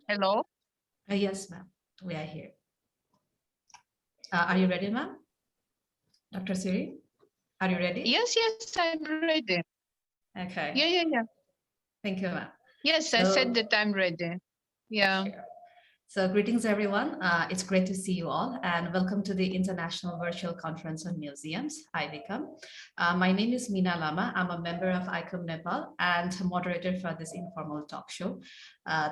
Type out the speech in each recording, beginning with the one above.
Hello? Yes, ma'am. We are here. Are you ready, ma'am? Dr. Siri, are you ready? Yes, I'm ready. Okay. Yeah. Thank you, ma'am. Yes, I said that I'm ready. Yeah. Sure. So greetings, everyone. It's great to see you all, and welcome to the International Virtual Conference on Museums, ICOM. My name is Meena Lama. I'm a member of ICOM Nepal and moderator for this informal talk show.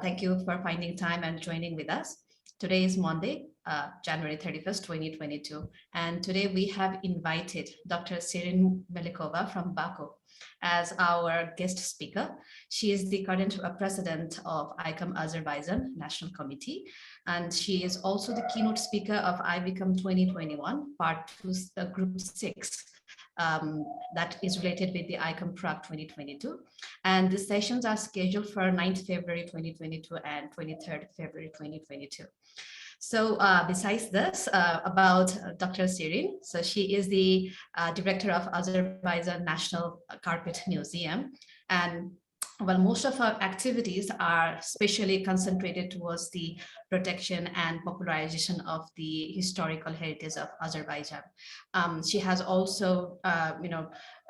Thank you for finding time and joining with us. Today is Monday, January 31st, 2022. And today we have invited Dr. Shirin Melikova from Baku as our guest speaker. She is the current president of ICOM Azerbaijan National Committee, and she is also the keynote speaker of ICOM 2021, Part 2, Group 6. That is related with the ICOM Prague 2022. And the sessions are scheduled for 9th February 2022 and 23rd February 2022. So besides this, about Dr. Shirin, so she is the director of Azerbaijan National Carpet Museum. And well, most of her activities are specially concentrated towards the protection and popularization of the historical heritage of Azerbaijan. She has also,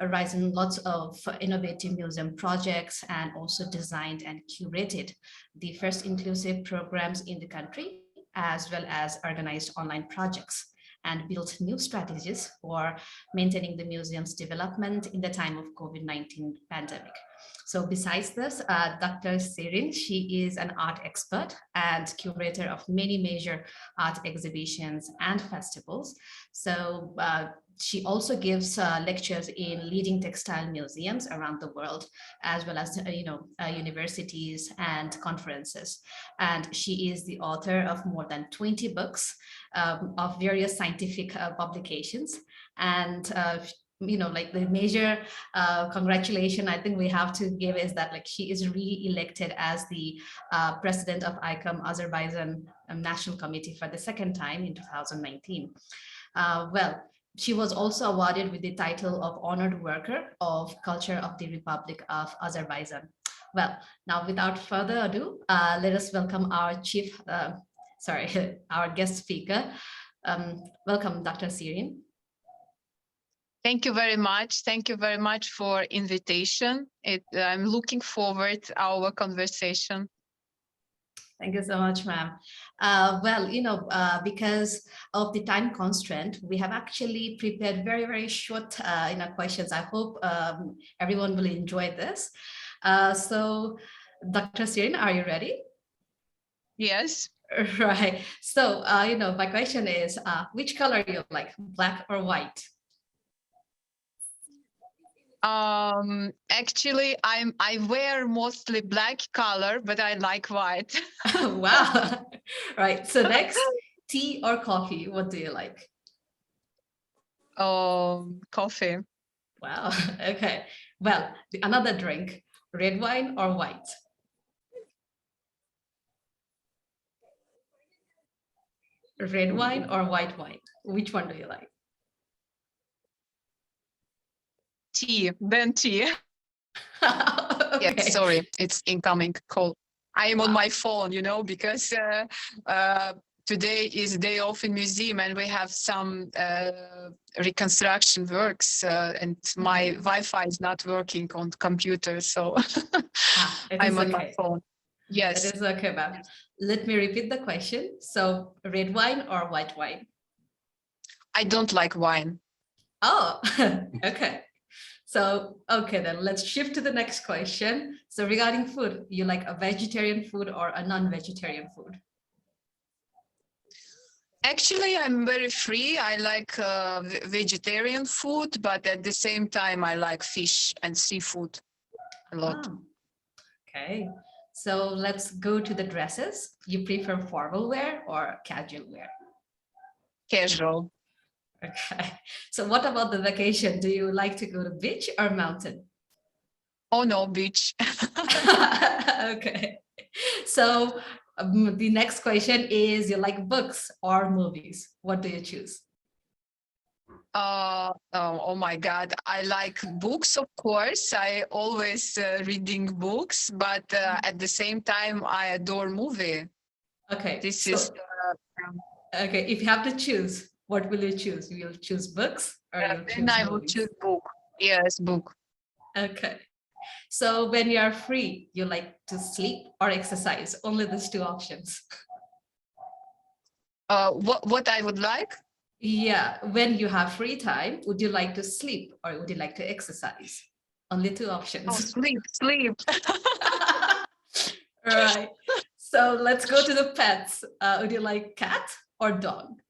arisen lots of innovative museum projects and also designed and curated the first inclusive programs in the country, as well as organized online projects and built new strategies for maintaining the museum's development in the time of COVID-19 pandemic. So besides this, Dr. Shirin, she is an art expert and curator of many major art exhibitions and festivals. So she also gives lectures in leading textile museums around the world, as well as universities and conferences. And she is the author of more than 20 books of various scientific publications. And like the major congratulation I think we have to give is that like she is re-elected as the president of ICOM Azerbaijan National Committee for the second time in 2019. Well, she was also awarded with the title of Honored Worker of Culture of the Republic of Azerbaijan. Well, now without further ado, let us welcome our our guest speaker. Welcome, Dr. Shirin. Thank you very much. Thank you very much for invitation. I'm looking forward to our conversation. Thank you so much, ma'am. Because of the time constraint, we have actually prepared very, very short questions. I hope everyone will enjoy this. So, Dr. Shirin, are you ready? Yes. Right. So, my question is, which color you like, black or white? Actually, I wear mostly black color, but I like white. Wow. Right. So next, tea or coffee? What do you like? Coffee. Wow. Okay. Well, another drink, red wine or white? Red wine or white wine? Which one do you like? Tea. Then tea. Okay. Yeah, sorry, it's incoming call. I am on my phone, because today is day off in museum and we have some reconstruction works and my Wi-Fi is not working on computer, so I'm on my phone. Yes. It is okay, ma'am. Let me repeat the question. So red wine or white wine? I don't like wine. Oh, okay. So, okay, then let's shift to the next question. So regarding food, you like a vegetarian food or a non-vegetarian food? Actually, I'm very free. I like vegetarian food, but at the same time, I like fish and seafood a lot. Oh, okay. So let's go to the dresses. You prefer formal wear or casual wear? Casual. Okay. So what about the vacation? Do you like to go to beach or mountain? Oh no, beach. Okay. So the next question is, you like books or movies? What do you choose? Oh my God, I like books, of course. I always reading books, but at the same time, I adore movie. Okay, This so is okay, if you have to choose, what will you choose? You'll choose books or you'll then choose I will movies? choose book. Yes, book. Okay. So when you are free, you like to sleep or exercise? Only these two options. What I would like? Yeah, when you have free time, would you like to sleep or would you like to exercise? Only two Oh, options. sleep. Right. So let's go to the pets. Would you like cat or dog?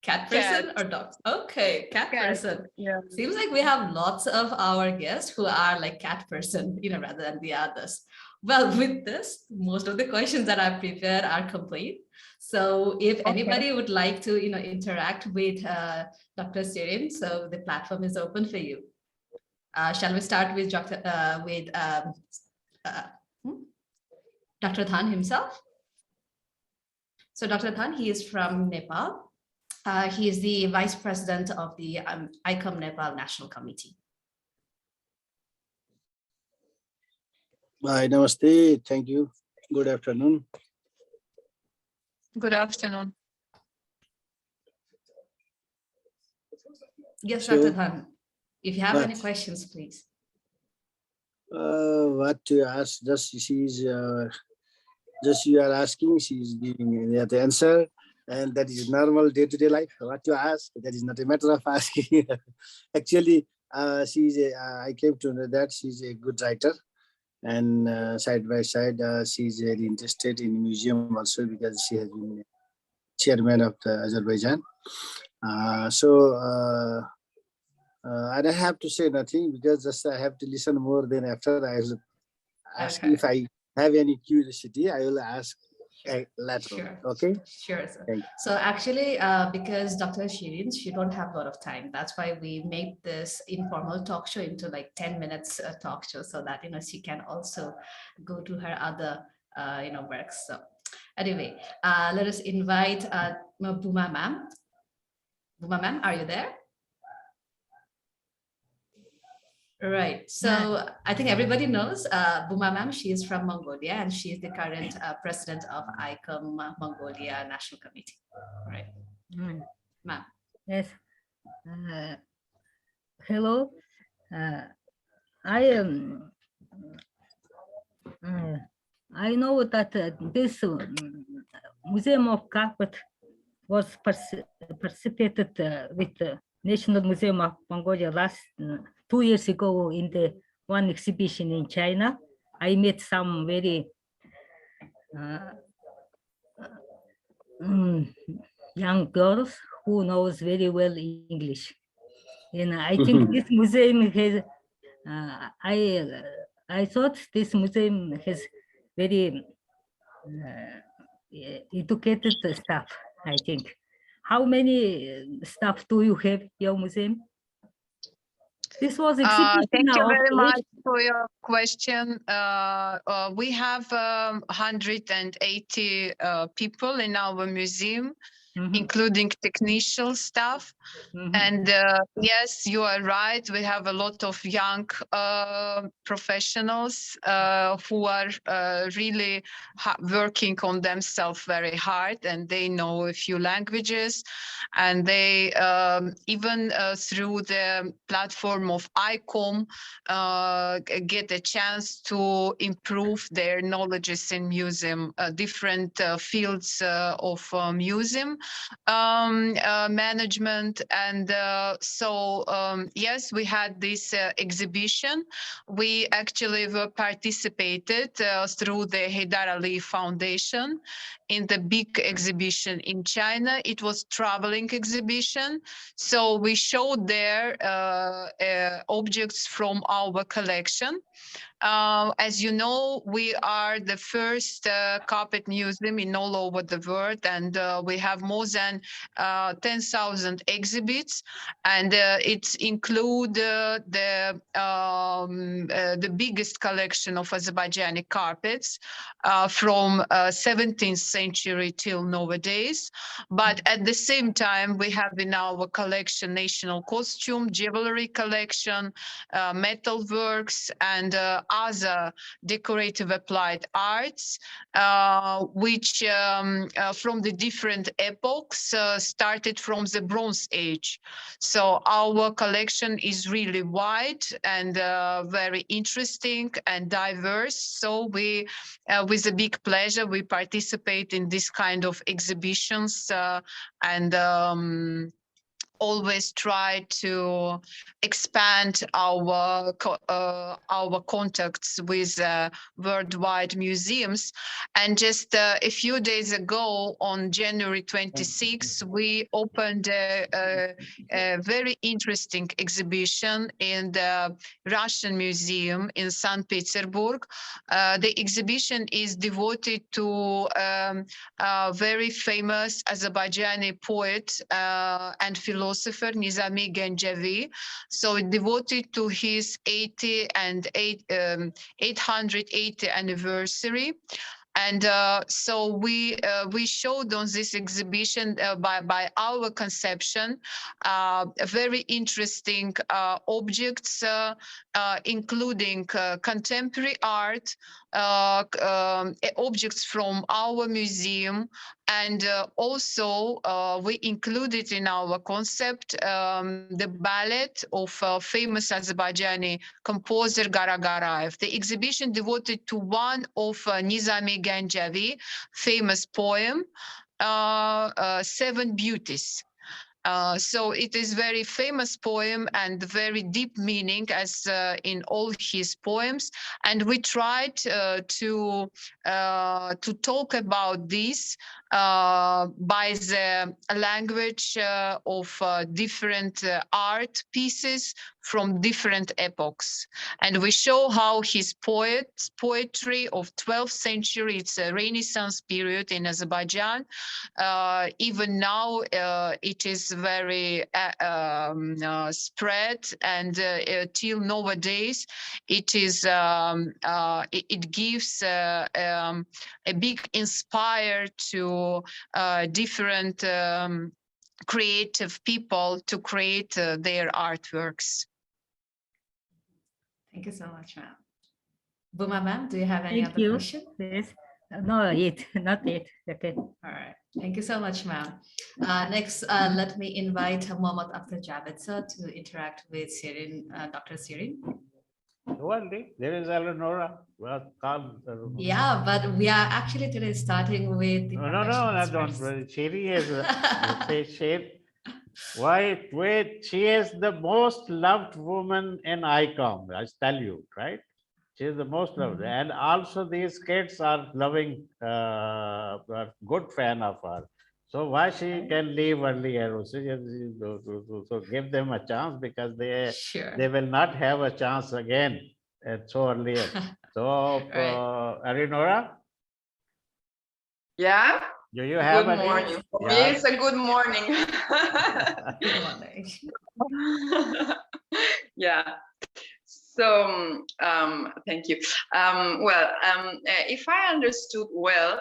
Cat Cat. person or dog? Okay, cat Cat. person. Yeah. Seems like we have lots of our guests who are like cat person, rather than the others. Well, with this, most of the questions that I prepared are complete. So if Okay. anybody would like to, interact with Dr. Shirin, so the platform is open for you. Shall we start with Dr. Dr. Than himself? So Dr. Than, he is from Nepal. He is the vice president of the ICOM Nepal National Committee. Hi, namaste. Thank you. Good afternoon. Good afternoon. Yes, So, Dr. Than, if you have any questions, please. what to ask? Just you are asking, she's giving the answer, and that is normal day-to-day life. What you ask, that is not a matter of asking. Actually, I came to know that she's a good writer, and side by side, she's very interested in museum also because she has been chairman of the Azerbaijan. I don't have to say nothing because just I have to listen more. Then after I will ask if I have any curiosity, I will ask later. Sure. Okay. Sure, sir. Thank you. So actually, because Dr. Shirin, she don't have a lot of time. That's why we make this informal talk show into like 10 minutes talk show so that, she can also go to her other, works. So anyway, let us invite Buma ma'am. Buma ma'am, are you there? Right. So I think everybody knows Buma ma'am, she is from Mongolia and she is the current president of ICOM Mongolia National Committee. Right. Ma'am. Yes. Hello. I am. I know that this Museum of Carpet was participated with the National Museum of Mongolia last 2 years ago in the one exhibition in China. I met some very young girls who knows very well English. And I think this museum has, I thought this museum has very educated staff, I think. How many staff do you have your museum? This was exhibition. Thank you very much for your question. We have 180 people in our museum, including technical staff. And yes, you are right. We have a lot of young professionals who are really working on themselves very hard, and they know a few languages, and they even through the platform of ICOM get a chance to improve their knowledges in museum, different fields of museum management. And yes, we had this exhibition. We actually participated through the Heydar Ali Foundation in the big exhibition in China. It was traveling exhibition. So we showed there objects from our collection. As you know, we are the first carpet museum in all over the world, and we have more than 10,000 exhibits, and it include the biggest collection of Azerbaijani carpets from 17th century till nowadays. But at the same time, we have in our collection national costume, jewelry collection, metal works, and other decorative applied arts, which from the different epochs started from the Bronze Age. So our collection is really wide and very interesting and diverse. So we, with a big pleasure, we participate in this kind of exhibitions and always try to expand our contacts with worldwide museums. And just a few days ago, on January 26th, we opened a very interesting exhibition in the Russian Museum in St. Petersburg. The exhibition is devoted to a very famous Azerbaijani poet and philosopher, Nizami Gencevi. So devoted to his 880th anniversary. And so we showed on this exhibition by our conception very interesting objects, including contemporary art, objects from our museum, and also we included in our concept the ballet of famous Azerbaijani composer Garagarayev. The exhibition devoted to one of Nizami Gencevi famous poem, Seven Beauties. So it is very famous poem and very deep meaning, as in all his poems. And we tried to talk about this by the language of different art pieces from different epochs. And we show how his poetry of 12th century, it's a Renaissance period in Azerbaijan. Even now, it is very spread, and till nowadays, it is it gives a big inspire to different creative people to create their artworks. Thank you so much, ma'am. Buma ma'am, do you have any Thank other you. question? Yes. No, yet, not yet. Okay. All right. Thank you so much, ma'am. Next, let me invite Mohammad Akhtar Javed sir to interact with Shirin, Dr. Shirin. Only there is Eleonora. Well, calm. Yeah, but we are actually today starting with the No, I professionals don't. first. Shiri is. You say Shir. Wait. She is the most loved woman in ICOM. I tell you, right? She is the most loved, and also these kids are loving, are good fan of her. So why she can leave earlier? So give them a chance, because Sure. they will not have a chance again so earlier. So Right. Eleonora, Yeah. do you have Good any? morning. For me, Yeah. it's a good morning. Good morning. Yeah. So thank you. If I understood well,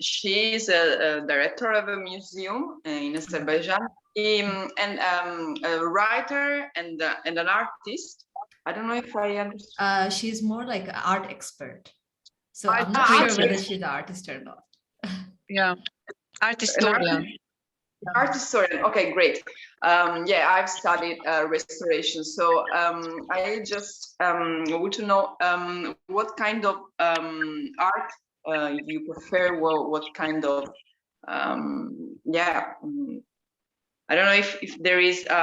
she is a director of a museum in Azerbaijan, and a writer and an artist. I don't know if I understood. She's more like an art expert. So I'm not Art sure whether expert. she's an artist or not. Yeah, art historian. Art historian. Okay, great. Yeah, I've studied restoration, so I just want to know what kind of art you prefer. Well, what kind of yeah. I don't know if there is a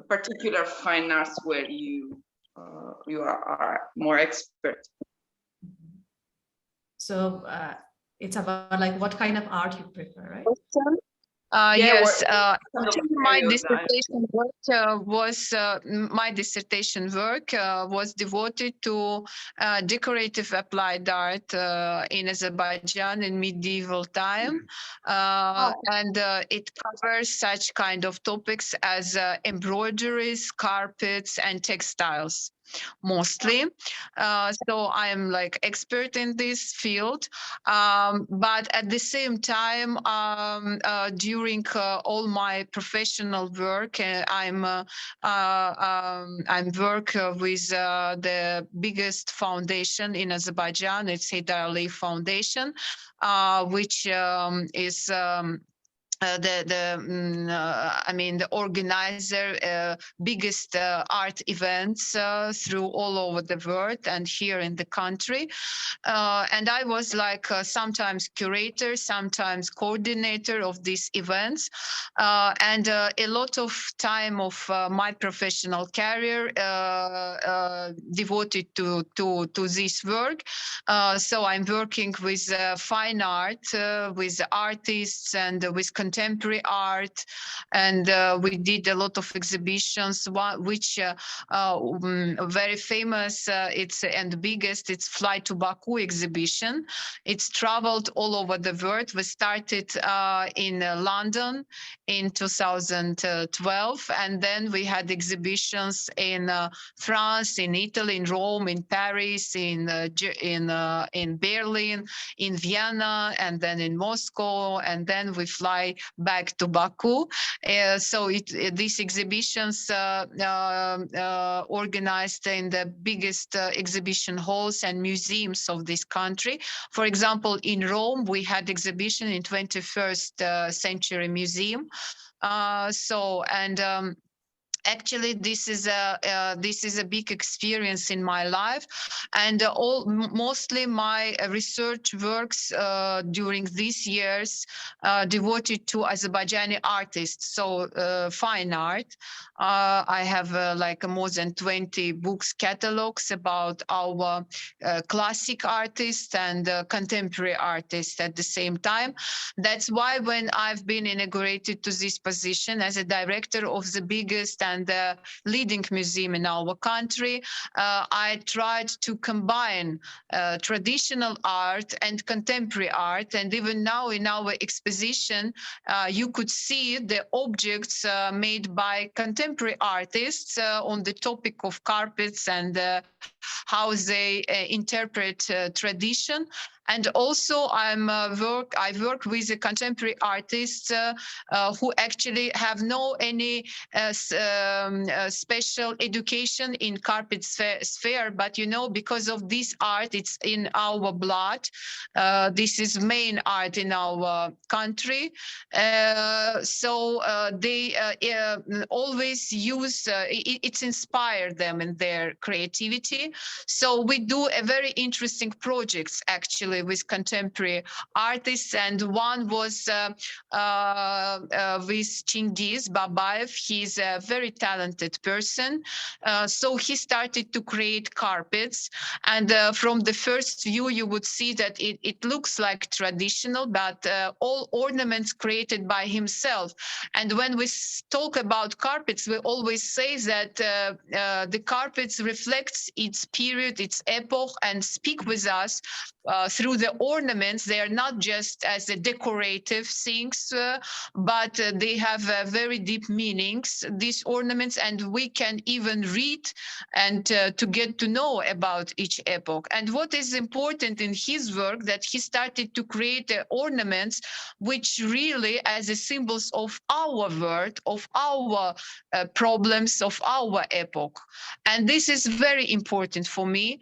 particular fine arts where you are more expert. So it's about like what kind of art you prefer, right? Yeah, Yes, kind of actually my period, dissertation work was devoted to decorative applied art in Azerbaijan in medieval time, and it covers such kind of topics as embroideries, carpets, and textiles mostly. So I'm like expert in this field, but at the same time, during all my professional work, I'm work with the biggest foundation in Azerbaijan. It's Heydar Aliyev Foundation, which is the organizer biggest art events through all over the world and here in the country. And I was like sometimes curator, sometimes coordinator of these events, and a lot of time of my professional career devoted to this work. So I'm working with fine art, with artists, and with contemporary art, and we did a lot of exhibitions. Which very famous, it's and the biggest. It's Fly to Baku Exhibition. It's traveled all over the world. We started in London in 2012, and then we had exhibitions in France, in Italy, in Rome, in Paris, in Berlin, in Vienna, and then in Moscow, and then we fly back to Baku. So these exhibitions organized in the biggest exhibition halls and museums of this country. For example, in Rome, we had exhibition in 21st Century Museum. Actually, this is a big experience in my life, and mostly my research works during these years devoted to Azerbaijani artists. So fine art. I have like more than 20 books catalogs about our classic artists and contemporary artists at the same time. That's why when I've been inaugurated to this position as a director of the biggest and the leading museum in our country, I tried to combine traditional art and contemporary art. And even now in our exposition, you could see the objects made by contemporary artists on the topic of carpets and how they interpret tradition. And also I work with the contemporary artists who actually have no any special education in carpet sphere, but because of this art, it's in our blood. This is main art in our country. So they always use it's inspired them in their creativity. So we do a very interesting projects actually with contemporary artists, and one was with Chingiz Babayev. He's a very talented person. So he started to create carpets, and from the first view you would see that it looks like traditional, but all ornaments created by himself. And when we talk about carpets, we always say that the carpets reflects its period, its epoch, and speak with us through the ornaments. They are not just as a decorative things, but they have very deep meanings, these ornaments, and we can even read and to get to know about each epoch. And what is important in his work, that he started to create ornaments which really as a symbols of our world, of our problems, of our epoch. And this is very important for me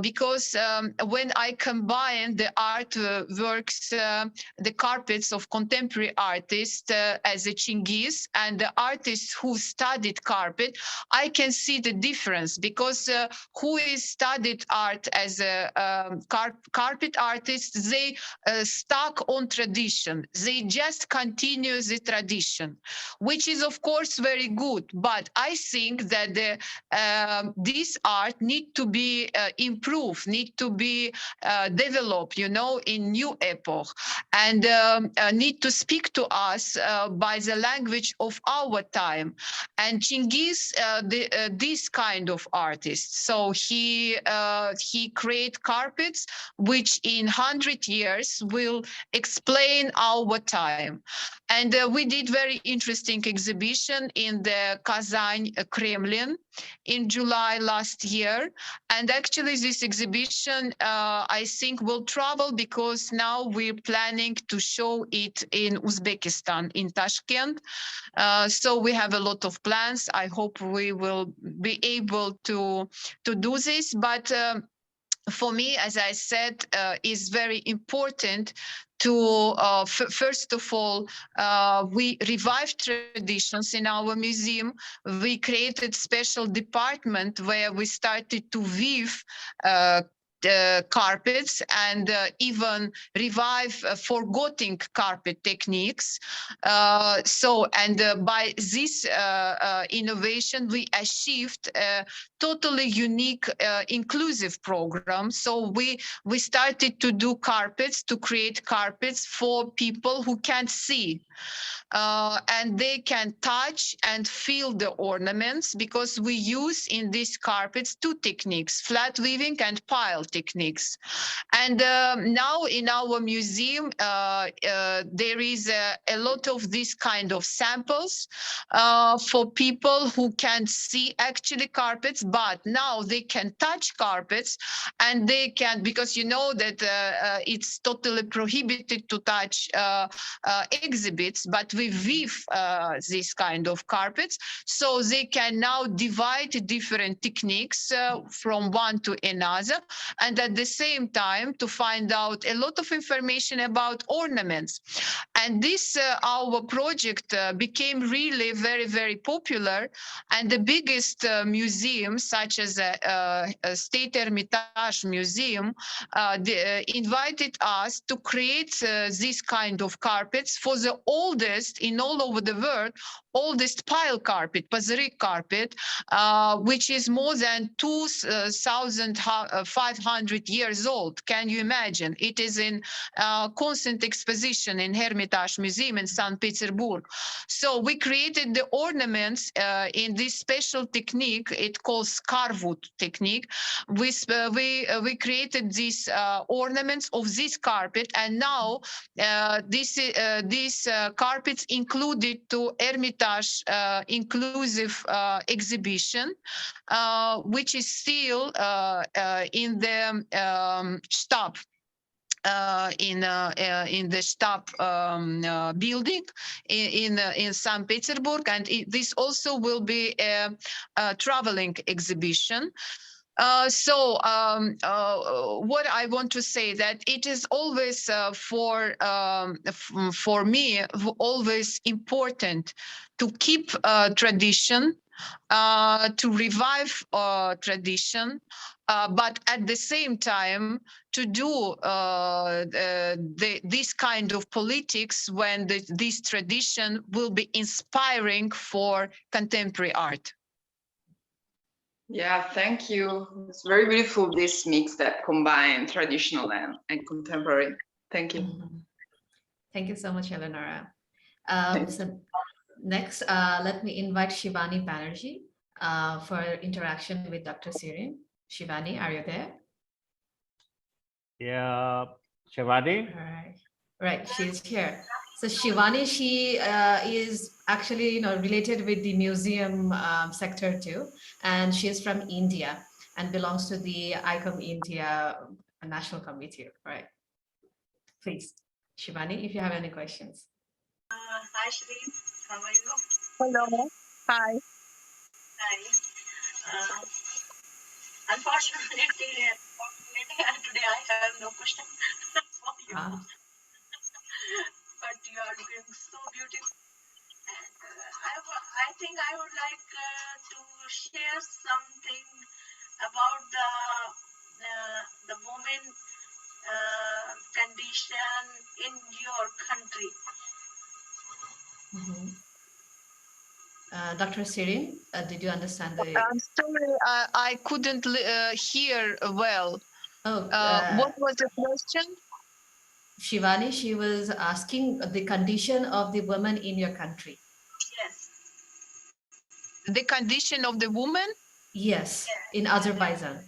because when I combine the artworks, the carpets of contemporary artists as a Chingiz and the artists who studied carpet, I can see the difference, because who is studied art as a carpet artist, they stuck on tradition. They just continue the tradition, which is of course very good. But I think that this art need to be improved, need to be developed, you know, in new epoch, and need to speak to us by the language of our time. And Chingiz, this kind of artist, so he create carpets which in 100 years will explain our time. And we did very interesting exhibition in the Kazan Kremlin in July last year. And actually this exhibition, I think, will travel, because now we're planning to show it in Uzbekistan, in Tashkent. So we have a lot of plans. I hope we will be able to do this. But for me, as I said, is very important to, first of all, we revive traditions in our museum. We created special department where we started to weave carpets and even revive forgotten carpet techniques. By this innovation, we achieved a totally unique inclusive program. So we started to do carpets, to create carpets for people who can't see. And they can touch and feel the ornaments, because we use in these carpets two techniques, flat weaving and pile techniques. And now in our museum, there is a lot of this kind of samples for people who can't see actually carpets, but now they can touch carpets, and they can, because you know that it's totally prohibited to touch exhibits, but we weave this kind of carpets, so they can now divide different techniques from one to another, and at the same time to find out a lot of information about ornaments. And this our project became really very, very popular, and the biggest museums, such as State Hermitage Museum, invited us to create this kind of carpets for the oldest in all over the world, oldest pile carpet, Pazarik carpet, which is more than 2,500 years old. Can you imagine? It is in constant exposition in Hermitage Museum in St. Petersburg. So we created the ornaments in this special technique. It called scarwood technique. We created these ornaments of this carpet, and now these carpets included to Hermitage inclusive exhibition, which is still in the Stab. In the Stab building in St. Petersburg, and this also will be a traveling exhibition. What I want to say, that it is always for me always important to keep tradition, to revive tradition, but at the same time to do this kind of politics when this tradition will be inspiring for contemporary art. Yeah, thank you. It's very beautiful, this mix that combine traditional and contemporary. Thank you. Thank you so much, Eleonora. So next, let me invite Shivani Banerjee for interaction with Dr. Shirin. Shivani, are you there? Yeah, Shivani. All right. Right, she's here. So Shivani, she is actually, related with the museum sector too, and she is from India and belongs to the ICOM India National Committee. Right. Please, Shivani, if you have any questions. Hi, Shirin. How are you? Hello. Hi. Hi. Unfortunately, today I have no question for you. But you are looking so beautiful. And I think I would like to share something about the women condition in your country. Dr. Shirin, did you understand the? I'm sorry, I couldn't hear well. Oh, What was the question? Shivani, she was asking the condition of the women in your country. Yes. The condition of the woman? Yes, in Azerbaijan.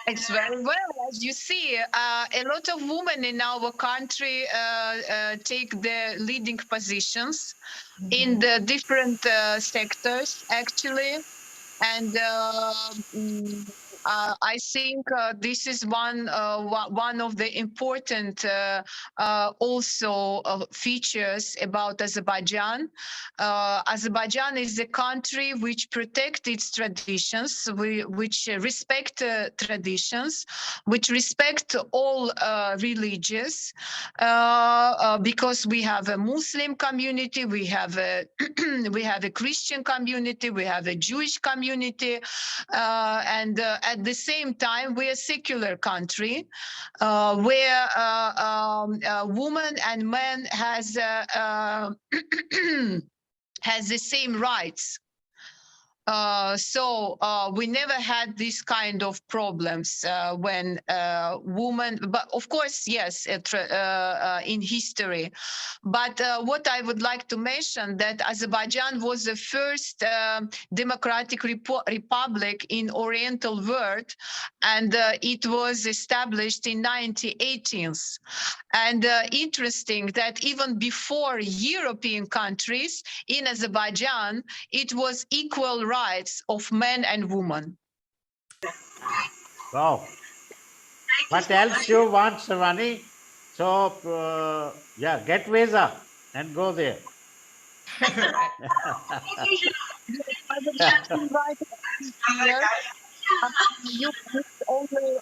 It's very well. As you see, a lot of women in our country take the leading positions in the different sectors, actually. And I think this is one of the important also features about Azerbaijan. Azerbaijan is a country which protects its traditions, which respect traditions, which respect all religions, because we have a Muslim community, we have a we have a Christian community, we have a Jewish community, and at the same time, we're a secular country where women and men has has the same rights. So we never had this kind of problems when women, but of course, yes, in history. But what I would like to mention that Azerbaijan was the first democratic republic in Oriental world, and it was established in 1918. And interesting that even before European countries in Azerbaijan, it was equal rights of men and women. Wow. What else you want, Shivani? So, yeah, get visa and go there. I would like to invite you here. You need only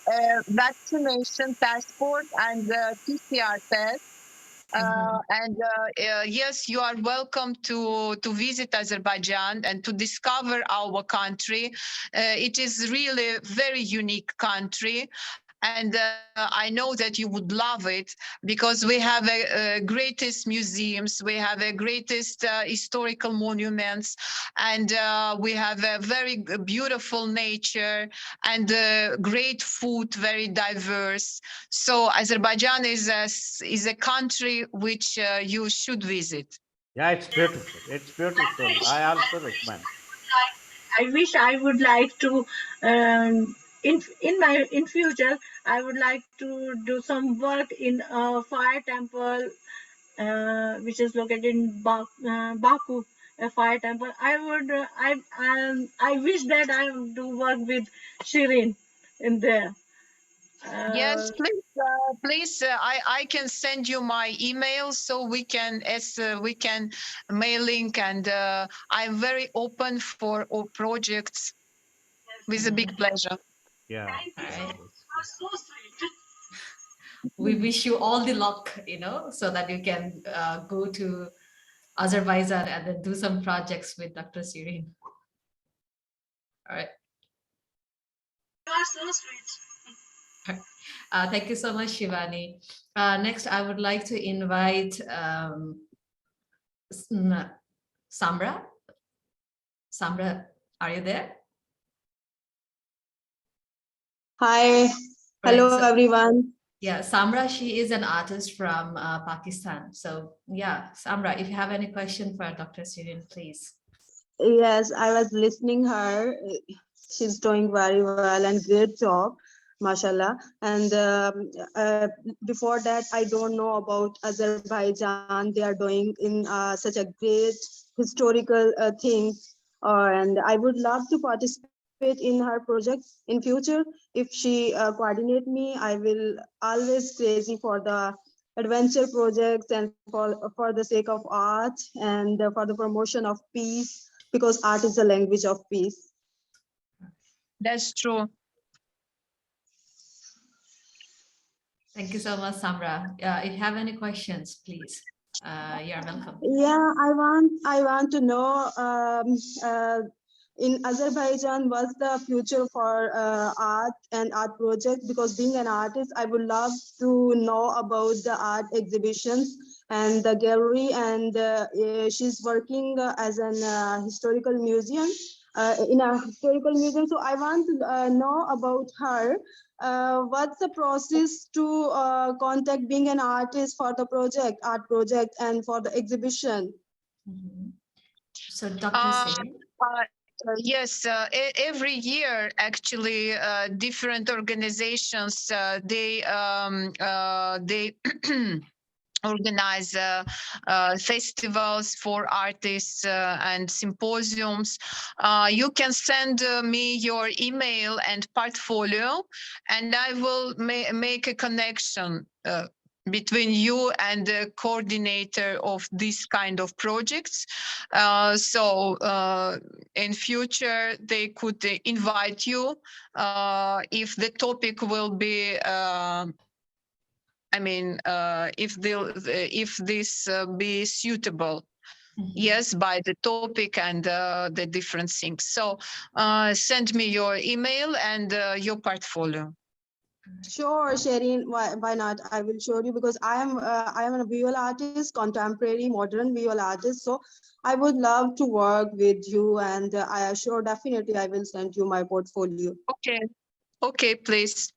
vaccination passport and PCR test. And yes, you are welcome to visit Azerbaijan and to discover our country. It is really a very unique country. And I know that you would love it because we have a greatest museums, we have a greatest historical monuments, and we have a very beautiful nature and great food, very diverse. So Azerbaijan is a country which you should visit. Yeah, it's beautiful. It's beautiful. I also recommend. I wish I would like to in future I would like to do some work in a fire temple which is located in Baku, a fire temple. I would I wish that I would do work with Shirin in there. Yes, please. I can send you my email so we can mailing, and I'm very open for all projects with a big pleasure. Yeah. Thank you. You're so sweet. We wish you all the luck, so that you can go to Azerbaijan and then do some projects with Dr. Shirin. All right. You are so sweet. Thank you so much, Shivani. Next, I would like to invite Samra. Samra, are you there? Hi, hello everyone. Yeah, Samra, she is an artist from Pakistan. So yeah, Samra, if you have any question for Dr. Shirin, please. Yes, I was listening her. She's doing very well and great job, mashallah. And before that, I don't know about Azerbaijan. They are doing in such a great historical thing. And I would love to participate in her project in future. If she coordinate me, I will always crazy for the adventure projects and for the sake of art and for the promotion of peace, because art is the language of peace. That's true. Thank you so much, Samra. If you have any questions, please, you're welcome. Yeah, I want to know in Azerbaijan, what's the future for art and art project? Because being an artist, I would love to know about the art exhibitions and the gallery, and she's working as an historical museum in a historical museum. So I want to know about her. What's the process to contact being an artist for the art project, and for the exhibition? Mhm. So Dr. Shirin. Yes, every year, actually, different organizations, they organize festivals for artists and symposiums. You can send me your email and portfolio, and I will make a connection between you and the coordinator of this kind of projects. So in future, they could invite you if the topic will be if this be suitable, yes, by the topic and the different things. So send me your email and your portfolio. Sure, Shirin, why not? I will show you, because I am a visual artist, contemporary modern visual artist. So I would love to work with you, and I assure definitely I will send you my portfolio. Okay, please.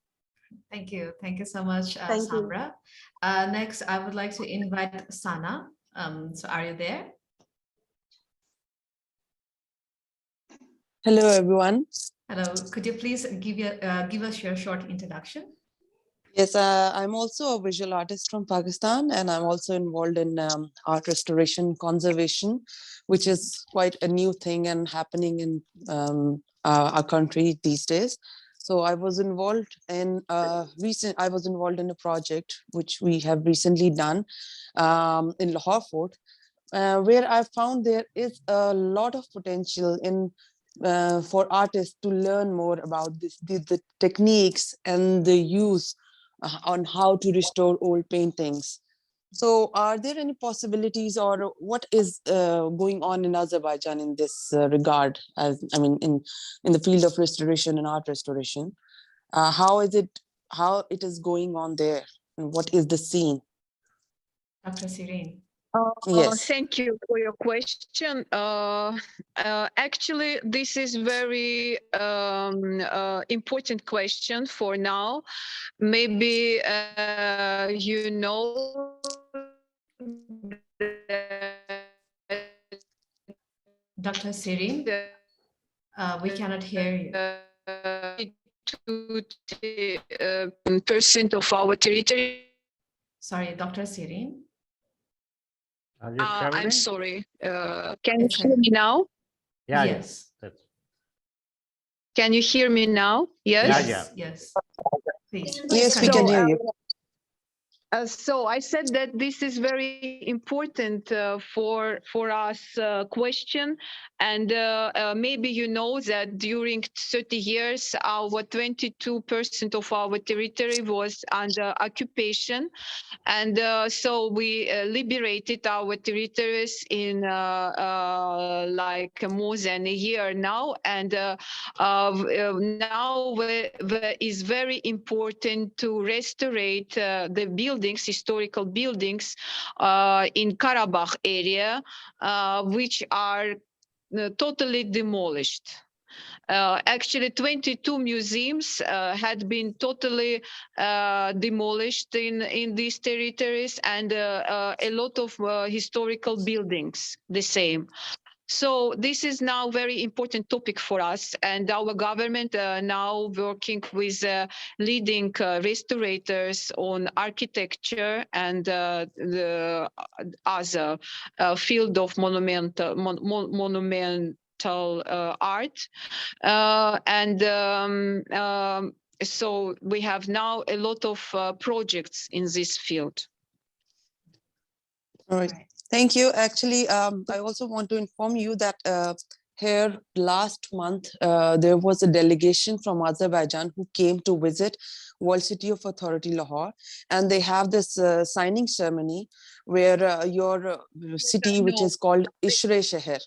Thank you so much, Thank you. Samra. Next, I would like to invite Sana. So are you there? Hello, everyone. Hello, could you please give us your short introduction? Yes, I'm also a visual artist from Pakistan, and I'm also involved in art restoration conservation, which is quite a new thing and happening in our country these days. So I was involved in a project which we have recently done in Lahore Fort, where I found there is a lot of potential in for artists to learn more about the techniques and the use on how to restore old paintings. So are there any possibilities, or what is going on in Azerbaijan in this regard, as I mean in the field of restoration and art restoration? How it is going on there, and what is the scene? Dr. Shirin. Yes. Thank you for your question. Actually, this is very important question for now. Maybe you know Dr. Shirin, we cannot hear you. 2% of our territory. Sorry, Dr. Shirin. Are you I'm traveling? sorry. Can you hear me now? Yeah, Yes. Can you hear me now? Yes. Yes. Please. Yes, we can hear you. So I said that this is very important for us question, and maybe you know that during 30 years, our 22% of our territory was under occupation, and so we liberated our territories in like more than a year now, and now is very important to restore the buildings, historical buildings in Karabakh area, which are totally demolished. Actually, 22 museums had been totally demolished in these territories, and a lot of historical buildings the same. So this is now very important topic for us, and our government now working with leading restorators on architecture and the other field of monumental art, so we have now a lot of projects in this field. All right. Thank you. Actually, I also want to inform you that here last month, there was a delegation from Azerbaijan who came to visit World City of Authority Lahore, and they have this signing ceremony where your city, which is called Ishre Sheher.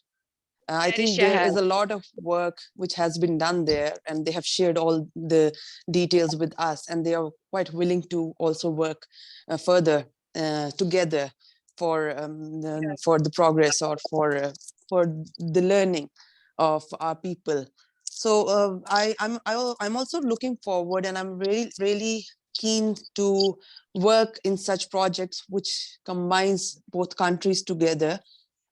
I think there is a lot of work which has been done there, and they have shared all the details with us, and they are quite willing to also work further together for the progress or for the learning of our people. So I'm also looking forward, and I'm really keen to work in such projects which combines both countries together,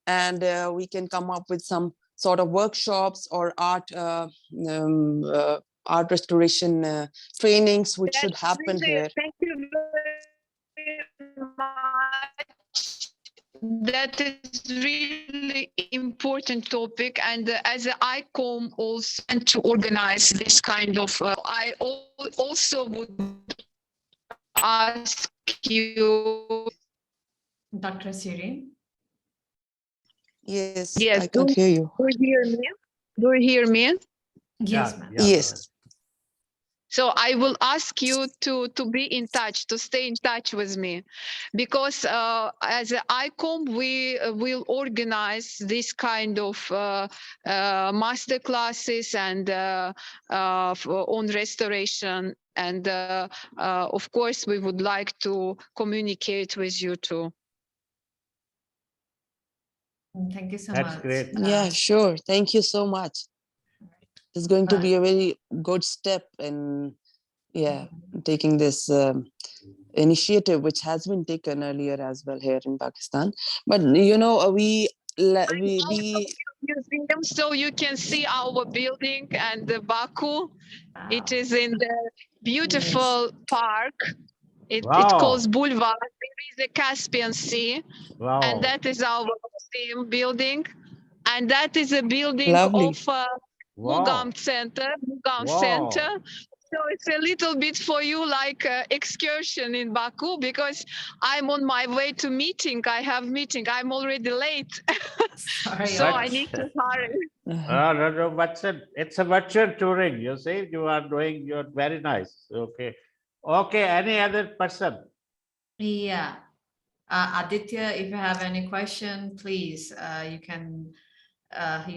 and we can come up with some sort of workshops or art restoration trainings which should happen here. Thank you very much. That is really important topic, and as an ICOM also and to organize this kind of. I also would ask you. Dr. Shirin. Yes, Yes, I can hear you. Do you hear me? Do you hear me? Yes, ma'am. Yes. So I will ask you to be in touch, to stay in touch with me, because as an ICOM, we will organize this kind of master classes and on restoration. And of course, we would like to communicate with you too. Thank you so That's much. great. Yeah, sure. Thank you so much. It's going to be a very good step in taking this initiative, which has been taken earlier as well here in Pakistan. But you know, museum, so you can see our building and the Baku. It is in the beautiful park. It calls Boulevard. There is a Caspian Sea, and that is our museum building. And that is a building of Mugam Center. So it's a little bit for you like excursion in Baku, because I'm on my way to meeting. I have meeting. I'm already late. So I need to hurry. No, but it's a virtual touring. You see, you're very nice. Okay. Okay, any other person? Yeah. Aditya, if you have any question, please, you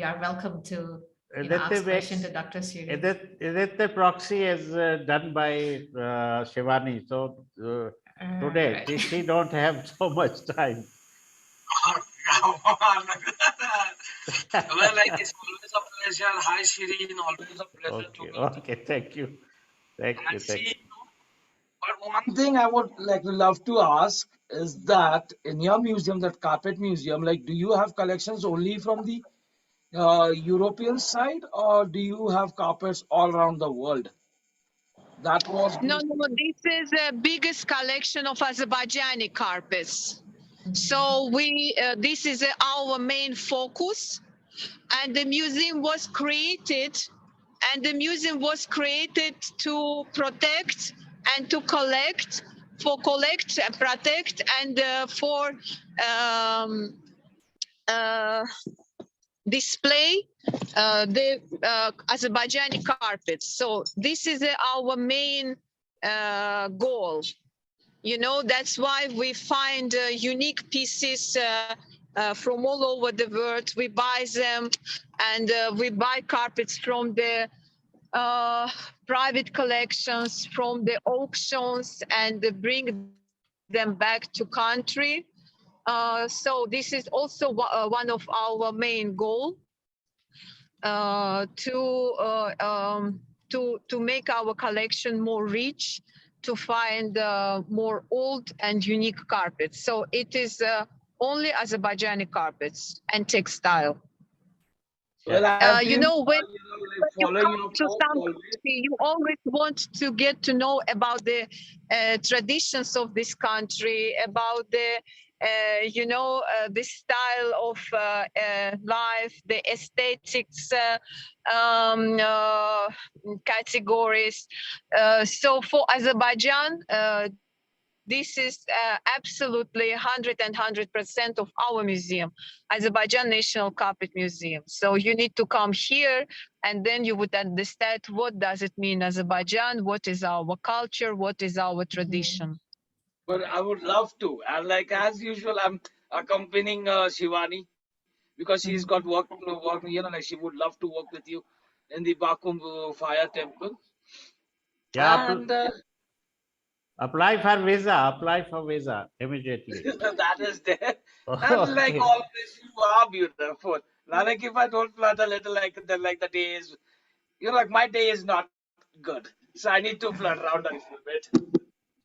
are welcome to ask question to Dr. Shirin. The proxy is done by Shivani. So today she don't have so much time. Well, like it's always a pleasure. Hi, Shirin. Always a pleasure to meet you. Okay, thank you. Thank you. But one thing I would love to ask is that in your museum, that carpet museum, like, do you have collections only from the European side, or do you have carpets all around the world? That was no. This is the biggest collection of Azerbaijani carpets. So this is our main focus, and the museum was created. To protect and to collect, protect, and for display the Azerbaijani carpets. So this is our main goal. You know, that's why we find unique pieces from all over the world. We buy them, and we buy carpets from the private collections, from the auctions, and bring them back to country. So this is also one of our main goal, to make our collection more rich, to find more old and unique carpets. So it is only Azerbaijani carpets and textile. Well, you know, when you following come your to post some always. country, you always want to get to know about the traditions of this country, about the the style of life, the aesthetics categories. So for Azerbaijan, this is absolutely 100% of our museum, Azerbaijan National Carpet Museum. So you need to come here, and then you would understand what does it mean Azerbaijan, what is our culture, what is our tradition. But I would love to, and like as usual, I'm accompanying Shivani because she's got work. Like she would love to work with you in the Baku Fire Temple. Yeah, And Apply for visa. Apply for visa immediately. That is there. And like Okay. always, you are beautiful. Now, like if I don't flirt a little, like the day is, like my day is not good, so I need to flirt around a little bit.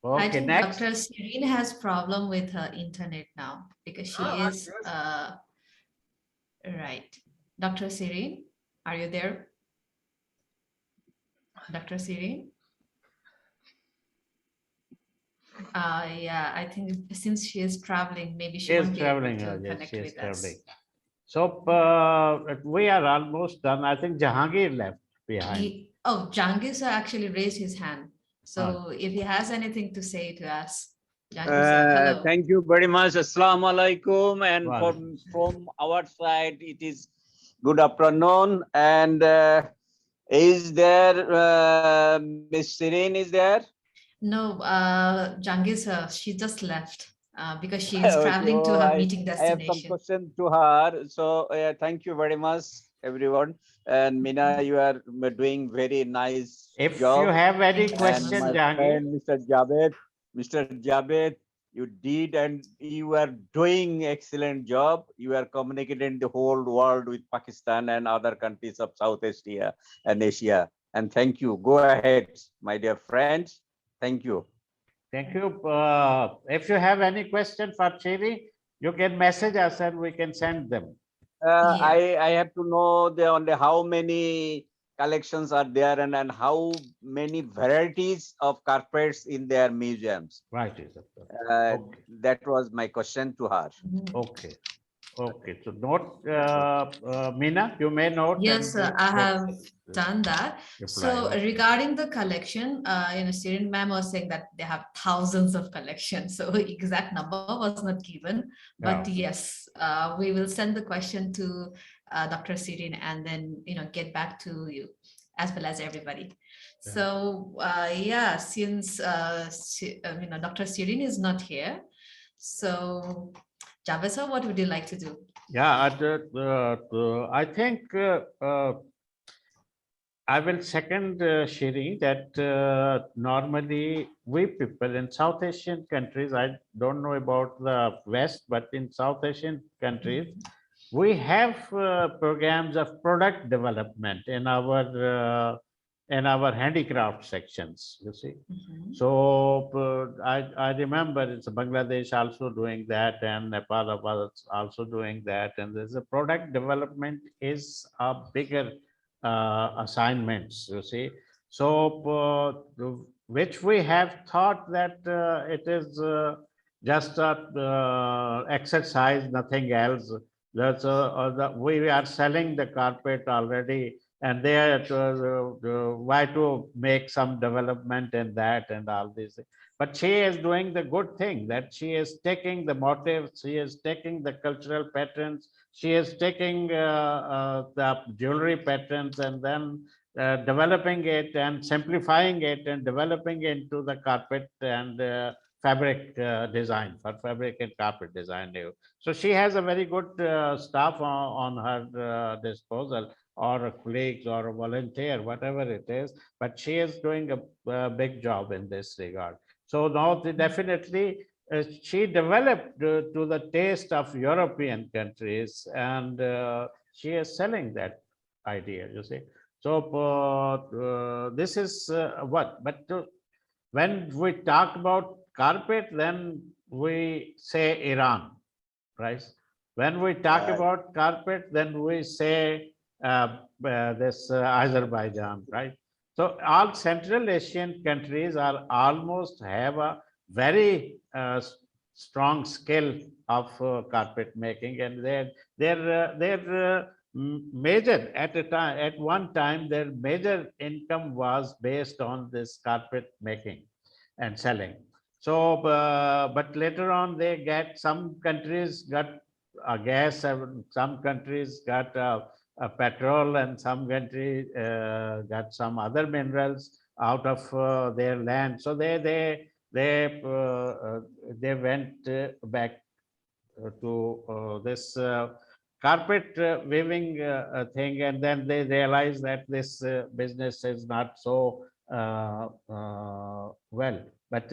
I Okay. think Next. Dr. Shirin has problem with her internet now because she Ah, is yes. right. Dr. Shirin, are you there? Dr. Shirin? Yeah, I think since she is traveling, maybe she She is won't be able traveling. to Yes, connect she is with us. traveling. So we are almost done. I think Jahangir left behind. Oh, Jahangir sir actually raised his hand. So if he has anything to say to us, Jahangir sir, hello. Thank you very much. Assalamu alaikum. And Wow. from our side, it is good afternoon. And is there Miss Shirin is there? No, Jahangir sir, she just left because she is Okay, traveling to oh, her meeting I have some destination. question to her. So thank you very much, everyone. And Mina, you are doing very nice If job. you have any Thank you so much, question, My sir. Jahangir, friend, Mr. Javed, you did and you are doing excellent job. You are communicating the whole world with Pakistan and other countries of South Asia and Asia. And thank you. Go ahead, my dear friends. Thank you. thank you. If you have any question for Chiri, you can message us and we can send them. I have to know only how many collections are there and how many varieties of carpets in their museums. Right. Okay. That was my question to her. Okay. Okay. So note, Meena, you may note. Yes, and sir, I get have done that. So reply. regarding the collection, Shirin ma'am was saying that they have thousands of collections. So exact number was not given, but Yeah. yes, we will send the question to Dr. Shirin and then get back to you as well as everybody. Yeah. So yeah, since Dr. Shirin is not here, so Javed sir, what would you like to do? Yeah, I think I will second Shiri that normally we people in South Asian countries, I don't know about the West, but in South Asian countries, we have programs of product development in our handicraft sections, you see. So I remember it's Bangladesh also doing that, and Nepal was also doing that, and there's a product development is a bigger assignments, you see. So which we have thought that it is just a exercise, nothing else. That's we are selling the carpet already, and they are why to make some development in that and all this. But she is doing the good thing, that she is taking the motifs, she is taking the cultural patterns, she is taking the jewelry patterns and then developing it and simplifying it and developing into the carpet and fabric design, for fabric and carpet design. So she has a very good staff on her disposal, or colleagues or a volunteer, whatever it is, but she is doing a big job in this regard. So now definitely she developed to the taste of European countries, and she is selling that idea, you see. So this is what, but when we talk about carpet, then we say Iran, right? When we talk about carpet, then we say this Azerbaijan, right? So all Central Asian countries are almost have a very strong skill of carpet making, and their major at one time their major income was based on this carpet making and selling. So, but later on, they get, some countries got gas, some countries got petrol, and some countries got some other minerals out of their land. So they went back to this carpet weaving thing, and then they realized that this business is not so well. but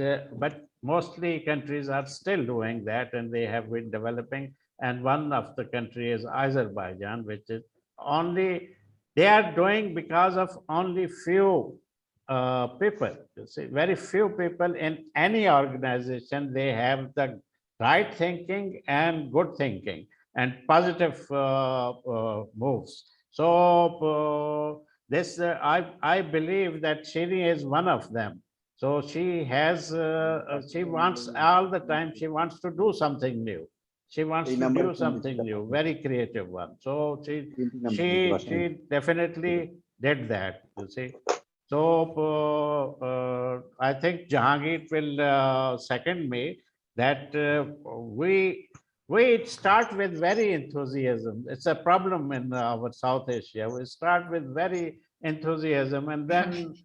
mostly countries are still doing that, and they have been developing. And one of the country is Azerbaijan, which is only they are doing because of only few people. You see, very few people in any organization, they have the right thinking and good thinking and positive moves. So this I believe that Shiri is one of them. So she wants all the time, she wants to do something new. She wants to do something new, very creative one. So she definitely did that, you see. So I think Jahangir will second me that we start with very enthusiasm. It's a problem in our South Asia. We start with very enthusiasm, and then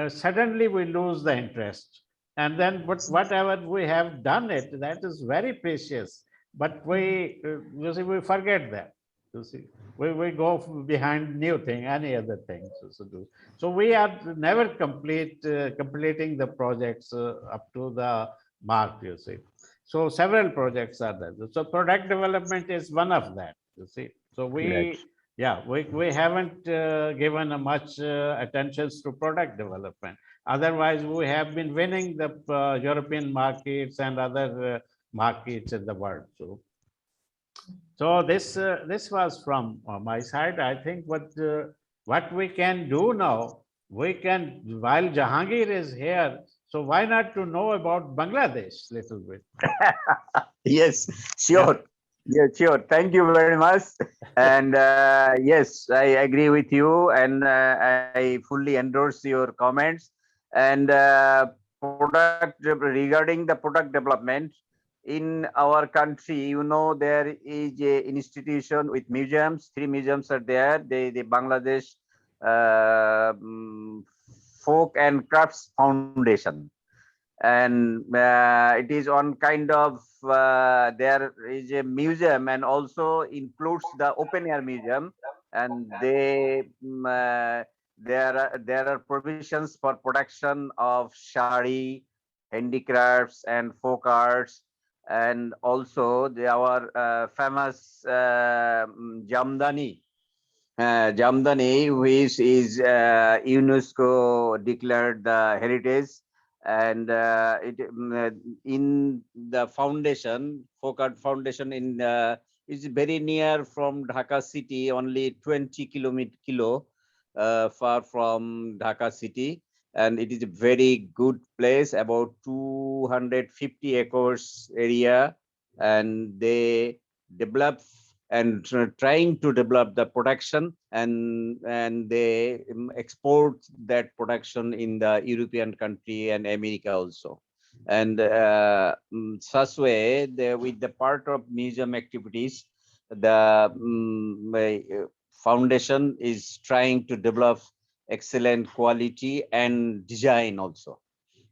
suddenly we lose the interest. And then whatever we have done it, that is very precious. But you see, we forget that. You see, we go behind new thing, any other things to do. So we are never completing the projects up to the mark, you see. So several projects are there. So product development is one of that, you see. So we haven't given a much attention to product development. Otherwise, we have been winning the European markets and other markets in the world. So this was from my side. I think what we can do now, we can, while Jahangir is here, so why not to know about Bangladesh little bit? Yes, sure. Yeah, sure. Thank you very much. And yes, I agree with you, and I fully endorse your comments. And regarding the product development in our country, you know, there is a institution with museums. 3 museums are there. The Bangladesh Folk and Crafts Foundation. And it is on kind of there is a museum and also includes the open air museum, and there are provisions for production of shari, handicrafts and folk arts, and also our famous Jamdani, which is UNESCO declared the heritage. And in the foundation, Folk Art Foundation is very near from Dhaka city, only 20 kilometers far from Dhaka city. And it is a very good place, about 250 acres area. And they develop and trying to develop the production, and they export that production in the European country and America also. And such way, with the part of museum activities, the foundation is trying to develop excellent quality and design also.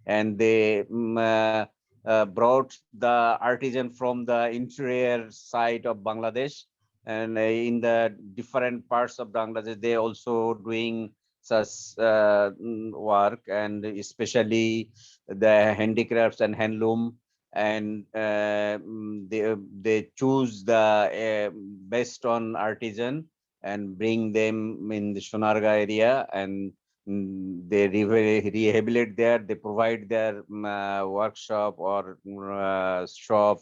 And they brought the artisan from the interior side of Bangladesh, and in the different parts of Bangladesh, they also doing such work, and especially the handicrafts and handloom. And they choose the best on artisan and bring them in the Sonarga area, and they rehabilitate there. They provide their workshop or shop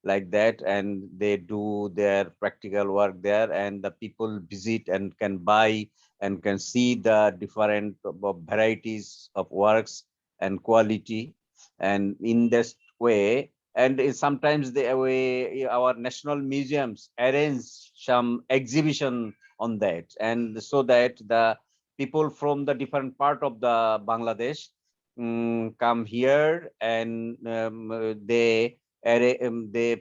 like that, and they do their practical work there, and the people visit and can buy and can see the different varieties of works and quality. And in this way, and sometimes our national museums arrange some exhibition on that, and so that the people from the different part of the Bangladesh come here, and they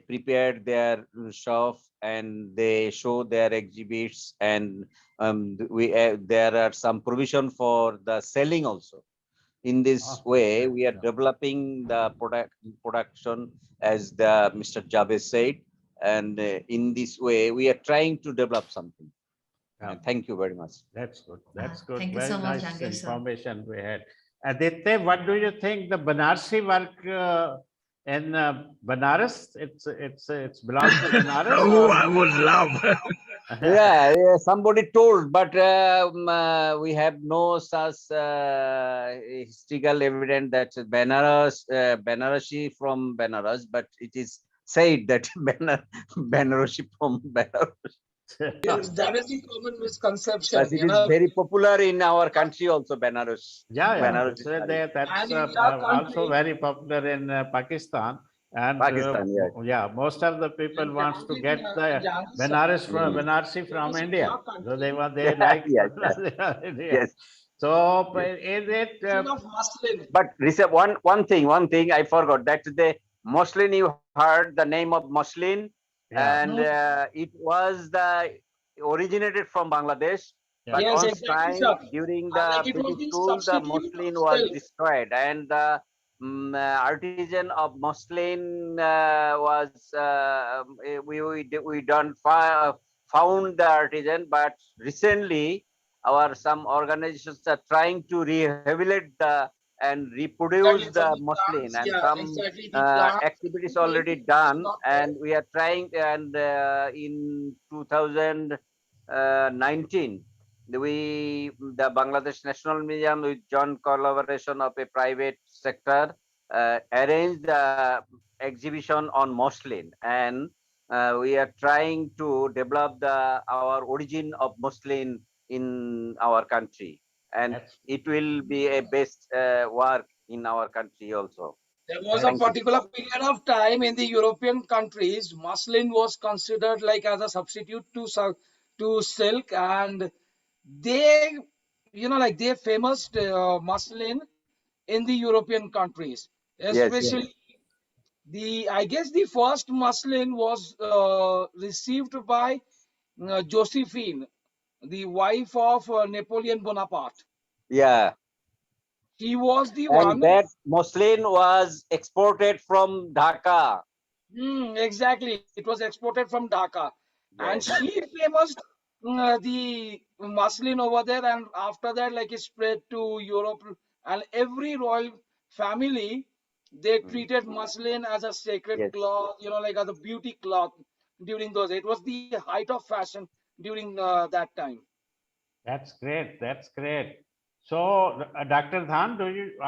prepare their shop and they show their exhibits, and there are some provision for the selling also. In this way, we are developing the production, as Mr. Javed said, and in this way, we are trying to develop something. Thank you very much. That's good. That's good. Thank you Very so much, nice Jahangir sir. information we had. Aditya, what do you think the Banarsi work in Banaras? It's belongs to Banaras. Oh, Or? I would love. Yeah, yeah, somebody told, but we have no such historical evidence that Banarasi from Banaras, but it is said that Banarasi from Benares. Yes, that is the common misconception. But it is very popular in our country also, Benares. Yeah, Benares so that's And in your also country, very popular in Pakistan. And Pakistan, yes. yeah, most of the people and wants to get the Jhangi, Benares from Mm. Banarsi from famous in India. your So they country, like Yes, yeah. yes. So is it of muslin. But Rishabh, one thing I forgot that the muslin, you heard the name of muslin, yeah, and it was the originated from Bangladesh. Yeah. But Yes, on exactly, time sir. during Like the it was British the rule, the substitute of muslin was silk. destroyed, and the artisan of muslin was we don't found the artisan, but recently our some organizations are trying to rehabilitate the and reproduce Exactly for the the muslin, plants. and Yeah, some exactly. The plants activities silk already was done, not there. and we are trying, and in 2019 the Bangladesh National Museum, with joint collaboration of a private sector, arranged the exhibition on muslin, and we are trying to develop our origin of muslin in our country, and that's it will be a best work in our country also. There was a that's Thank you. particular period of time in the European countries, muslin was considered like as a substitute to silk, and they, like they famous muslin in the European countries, Yes, yes, especially I guess the first muslin was received by Josephine, the wife of Napoleon Bonaparte. yeah. She was the And one. that muslin was exported from Dhaka. Exactly. It was exported from Dhaka. And Yes. she famous the muslin over there. And after that, like it spread to Europe. And every royal family, they Mm. treated muslin as a sacred Yes. cloth, like as a beauty cloth during those. It was the height of fashion during that time. That's great. That's great. So, Dr. Dhan,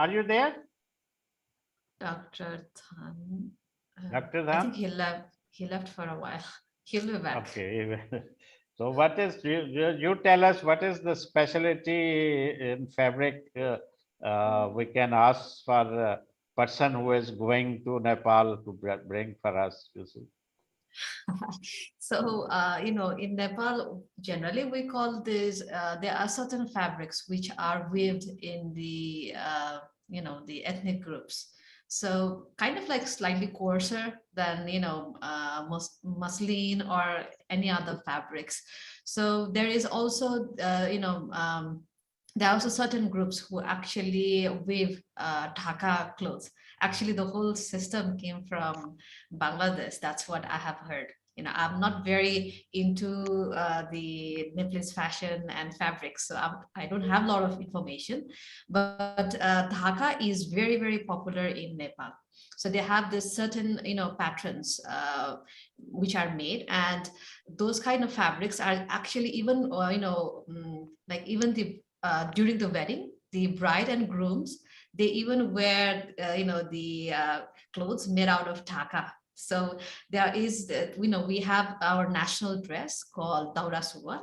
are you there? Dr. Than, Dr. I think Dhan? he left for a while. He'll be back. Okay. So, what is you tell us what is the specialty in fabric? We can ask for a person who is going to Nepal to bring for us. You see. So, in Nepal, generally we call this, there are certain fabrics which are weaved in the, the ethnic groups. So kind of like slightly coarser than, muslin or any other fabrics. So there is also, there are also certain groups who actually weave Dhaka clothes. Actually, the whole system came from Bangladesh. That's what I have heard. I'm not very into the Nepalese fashion and fabrics, so I don't have a lot of information. But Dhaka is very, very popular in Nepal. So they have this certain, patterns which are made, and those kind of fabrics are actually even, like even the during the wedding, the bride and grooms, they even wear, the clothes made out of Dhaka. So there is, we have our national dress called Daura Suwal,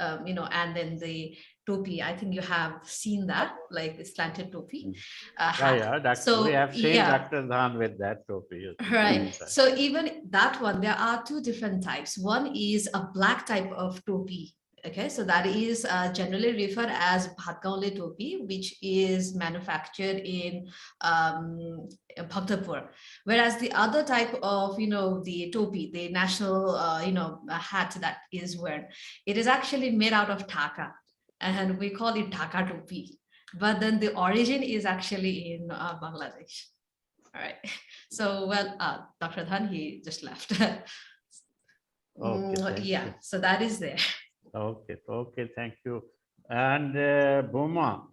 and then the topi. I think you have seen that, like the slanted topi. Yeah, Doctor. So we have seen yeah. Dr. Dhan with that topi. Right. So even that one, there are two different types. One is a black type of topi. Okay, so that is generally referred as Bhatgaonle topi, which is manufactured in Bhaktapur. Whereas the other type of, the topi, the national, hat that is worn, it is actually made out of Dhaka, and we call it Dhaka topi. But then the origin is actually in Bangladesh. All right. So, well, Dr. Dhan, he just left. Okay, yeah, so that is there. Okay, thank you. And Buma,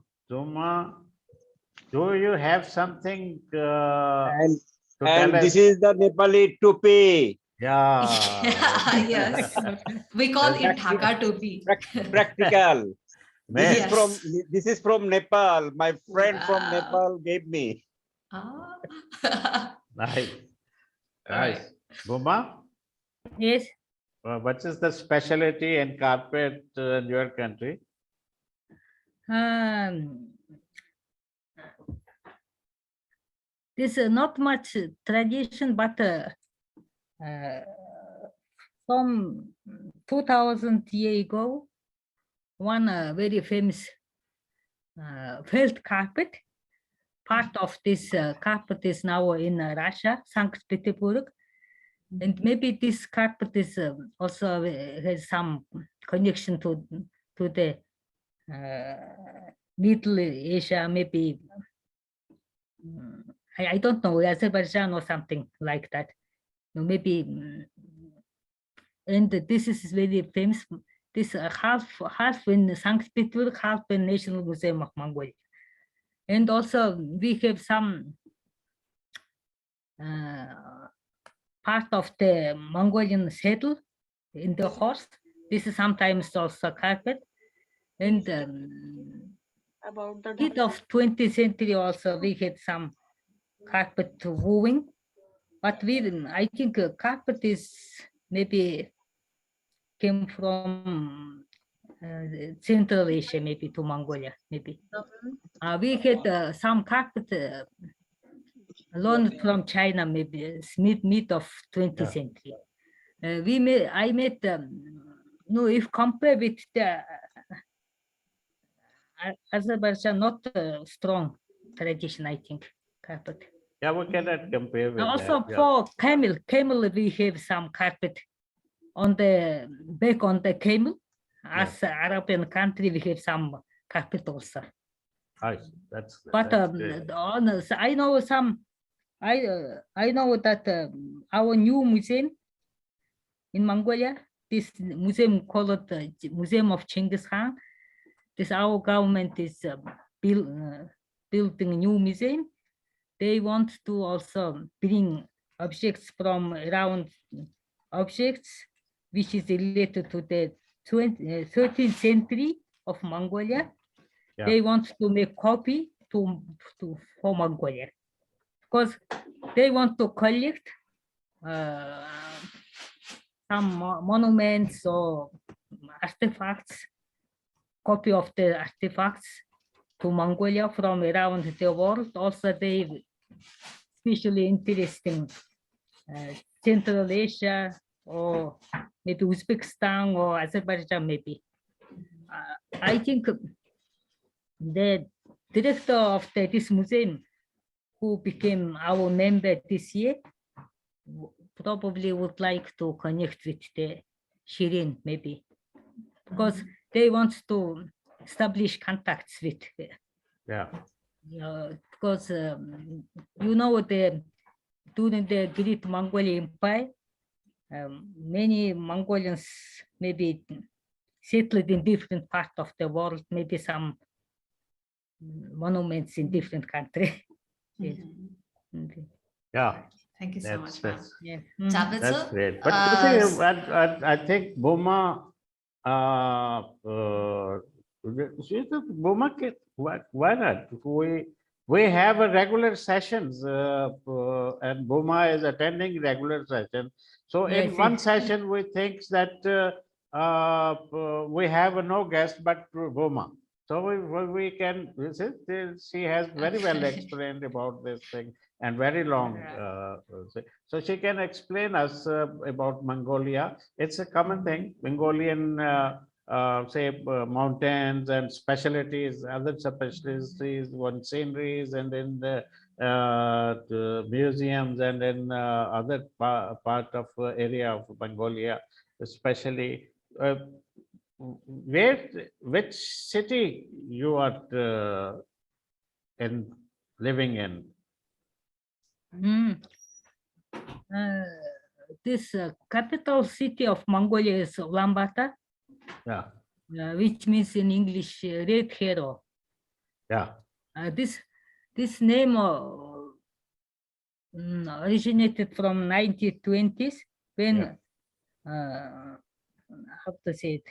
do you have something And, to tell this us? is the Nepali tupi. Yeah. Yes, we call it Practi- Dhaka tupi. Practical. This is from Yes. this is from Nepal. My friend from Wow. Nepal gave me. Ah. Nice. Right. Nice. Buma, Yes. what is the specialty in carpet in your country? There's not much tradition, but from 2000 years ago, one very famous felt carpet. Part of this carpet is now in Russia, St. Petersburg. And maybe this carpet is also has some connection to the Middle Asia, maybe. I don't know, Azerbaijan or something like that. No, maybe. And this is very famous. This half in St. Petersburg, half in National Museum of Mongolia. And also we have some part of the Mongolian saddle in the horse. This is sometimes also carpet. And About the mid of 20th century also we had some carpet wooing. But I think carpet is maybe came from Central Asia, maybe to Mongolia, maybe. We had some carpet learned from China, maybe mid of 20th century. I met, no, if compared with the Azerbaijan, not strong tradition, I think, carpet. Yeah, we cannot compare with Also that. for camel, we have some carpet on the back on the camel. As Arabian country, we have some carpet also. Nice. That's But great. I know some. I know that our new museum in Mongolia, this museum called Museum of Chengdu Khan. This our government is building a new museum. They want to also bring objects from around objects which is related to the 13th century of Mongolia. Yeah. They want to make copy for Mongolia because they want to collect some monuments or artifacts, copy of the artifacts to Mongolia from around the world. Also, they especially interesting Central Asia or maybe Uzbekistan or Azerbaijan, maybe. I think the director of this museum, who became our member this year, probably would like to connect with the Shirin, maybe, because they want to establish contacts with. Because you know during the Great Mongolian Empire, many Mongolians maybe settled in different parts of the world, maybe some monuments in different countries. Yes. Yeah. Thank you so much, ma'am. Yeah. That's great. But I think Buma, Buma, why not? We have a regular sessions and Buma is attending regular sessions. So Yes, in one yes. session, we think that we have no guest but Buma. So we can visit. She has very well explained about this thing and very long. So she can explain us about Mongolia. It's a common thing. Mongolian, say, mountains and specialties, other specialties, one sceneries, and then the museums, and then other part of area of Mongolia, especially. Which city you are living in? This capital city of Mongolia is Ulaanbaatar. Yeah. Which means in English Red Hero. Yeah. This This name originated from 1920s when how to say it,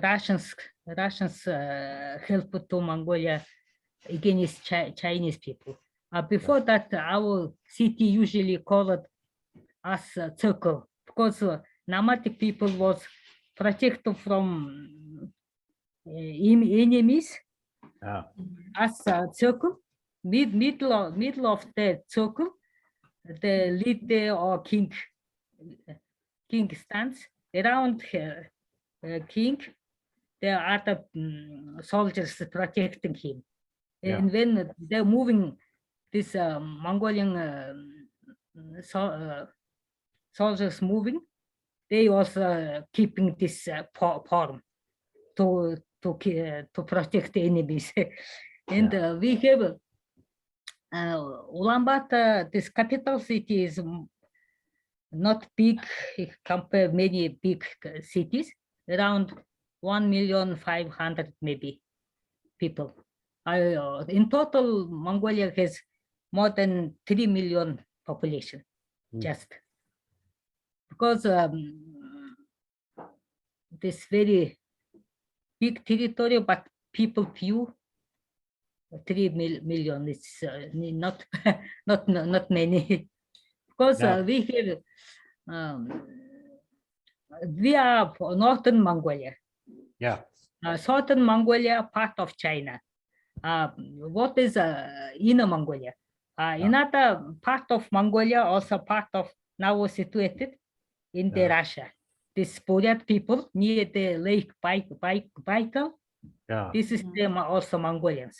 Russians helped to Mongolia against Chinese people. Before that, our city usually called as circle because nomadic people was protected from enemies. As a circle, middle of the circle, the leader or king stands around king. There are other soldiers protecting him, and when they're moving, this Mongolian soldiers moving, they also keeping this form to protect the enemies. And we have Ulaanbaatar, this capital city is not big compared many big cities, around 1,500,000 maybe people. In total, Mongolia has more than 3 million population, just because this very big territory, but people few. 3 million. It's not not many, because we are northern Mongolia. Southern Mongolia, part of China. What is inner Mongolia? Another part of Mongolia, also part of now situated in the Russia. This Buryat people near the lake Baikal. This is them also Mongolians.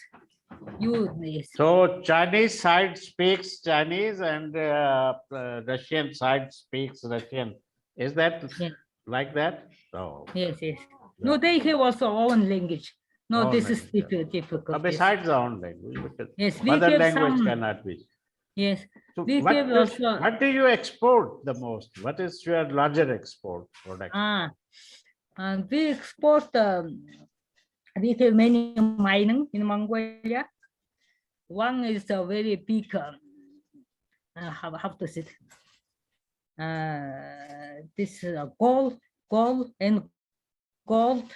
So Chinese side speaks Chinese and Russian side speaks Russian. Is that like that? Oh. Yes. No, they have also own language. No, this is difficult. Besides the own language. Yes, we other have language some, cannot be. Yes. So We have also. what do you export the most? What is your larger export product? We export. We have many mining in Mongolia. One is a very big, how to say it? This gold and gold.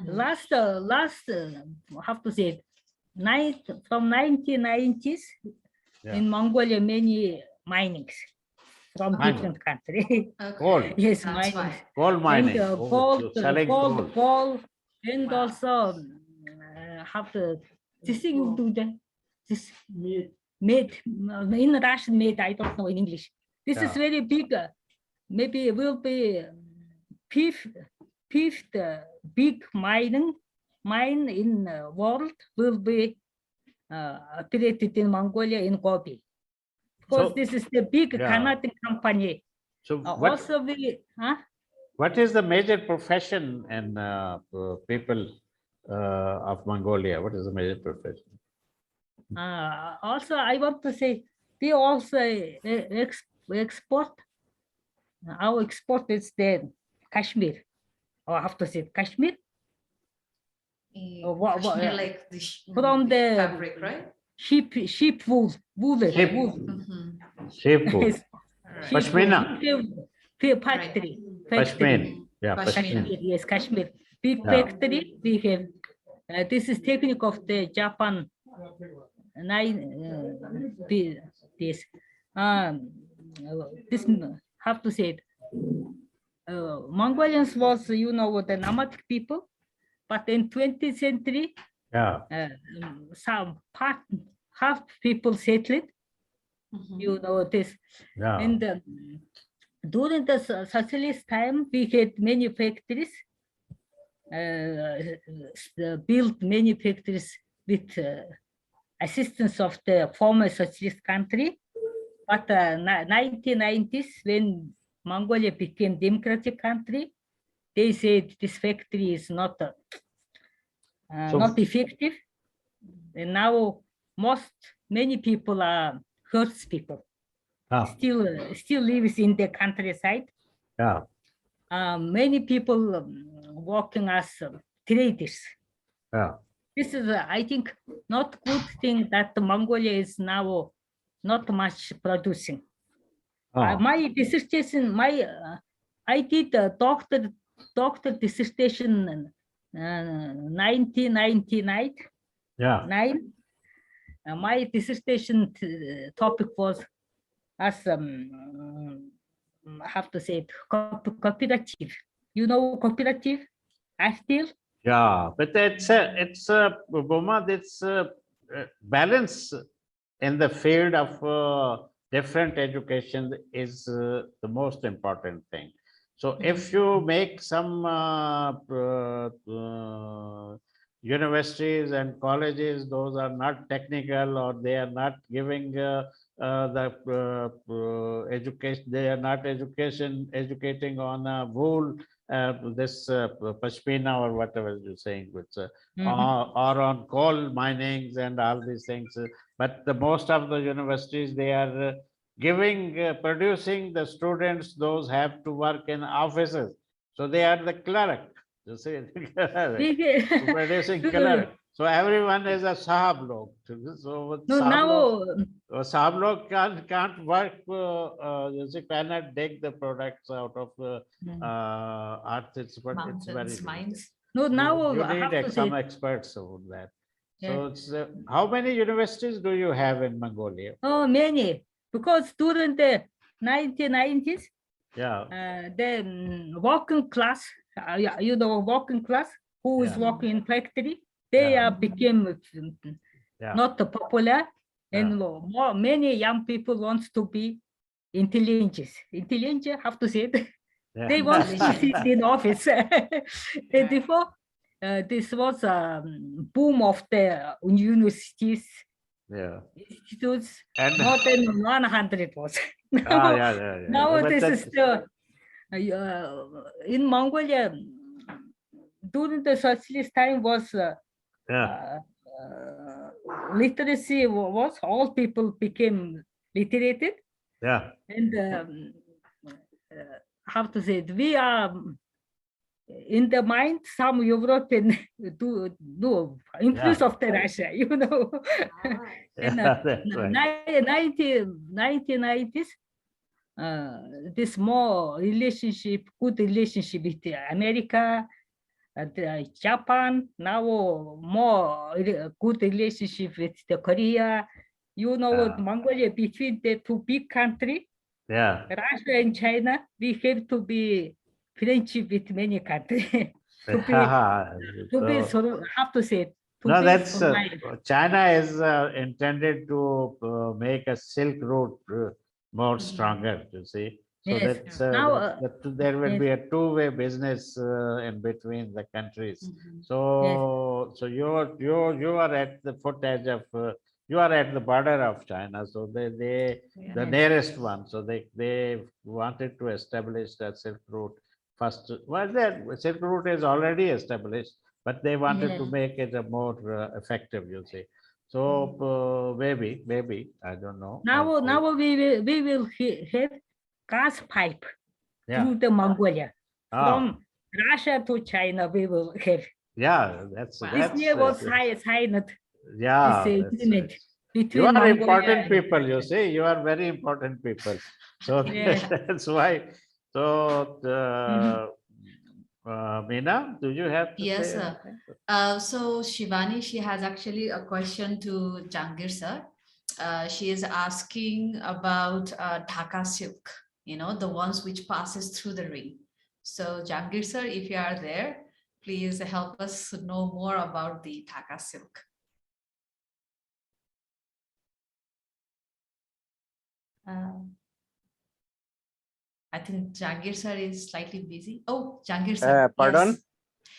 Last, how to say it? From 1990s in Mongolia, many minings from different countries. Gold. Yes, mining. Gold mining. And gold, and also have to this thing do that. This made in Russian made. I don't know in English. This is very big. Maybe it will be fifth big mine in world will be operated in Mongolia in Gobi. Because this is the big Canadian company. So also what is the major profession in people of Mongolia? What is the major profession? Also, I want to say we also export. Our export is the Kashmir, or I have to say Kashmir. Kashmir, like the from the fabric, right? Sheep wool. Sheep wool. Pashmina. Factory. Pashmina. Yes, Kashmir. Big factory we have. This is technique of the Japan. This have to say it. Mongolians was, you know, the nomadic people, but in 20th century, some half people settled. You know this, and during the socialist time, we had many factories. Built many factories with assistance of the former socialist country, but 1990s when Mongolia became democratic country, they said this factory is not not effective, and now many people are herds people, still lives in the countryside. Many people working as traders. this is, I think, not good thing that Mongolia is now not much producing. My dissertation, I did a doctor dissertation 1999. Yeah. My dissertation topic was as I have to say it, cooperative. You know cooperative? Active? Yeah, but it's Boma, it's balance in the field of different education is the most important thing. So if you make some universities and colleges, those are not technical, or they are not giving the education, they are not educating on wool, this pashmina or whatever you're saying, which, or on coal minings and all these things. But the most of the universities, they are producing the students, those have to work in offices. So they are the clerk, you see, producing clerk. So everyone is a sahab log. So sahab log can't work, you see, cannot take the products out of earth. It's very mines. No, now you I have need to some say, experts on that. So it's how many universities do you have in Mongolia? oh, many, because during the 1990s, the working class, you know, working class who is working in factory, they became not popular, and many young people want to be intelligent. Intelligent, have to say it. They want to sit in office. And before, this was a boom of the universities, institutes, and more than 100 was. Now this is still in Mongolia. During the socialist time was literacy was, all people became literated. And how to say it, we are in the mind, some European do influence of the Russia, you know. In the 1990s, this more relationship, good relationship with America, Japan, now more good relationship with the Korea. You know, Mongolia, between the two big countries, Russia and China, we have to be friendship with many countries. Have to say it. No, that's China is intended to make a Silk Route more stronger, you see. So that's there will be a two-way business in between the countries. So so you are at the foot edge of you are at the border of China. So the nearest one. So they wanted to establish that Silk Route first. Well, the Silk Route is already established, but they wanted to make it a more effective, you see. So maybe I don't know. Now we will have gas pipe through the Mongolia from Russia to China. We will have. That's this year was signed. Agreement between you are Mongolia important people. You see, you are very important people. So that's why. So. Meena, do you have to yes, say sir. So Shivani, she has actually a question to Jangir sir. She is asking about Dhaka silk, you know, the ones which passes through the ring. So Jangir sir, if you are there, please help us know more about the Dhaka silk. I think Jangir sir is slightly busy. Oh, Jangir sir. Pardon? Yes.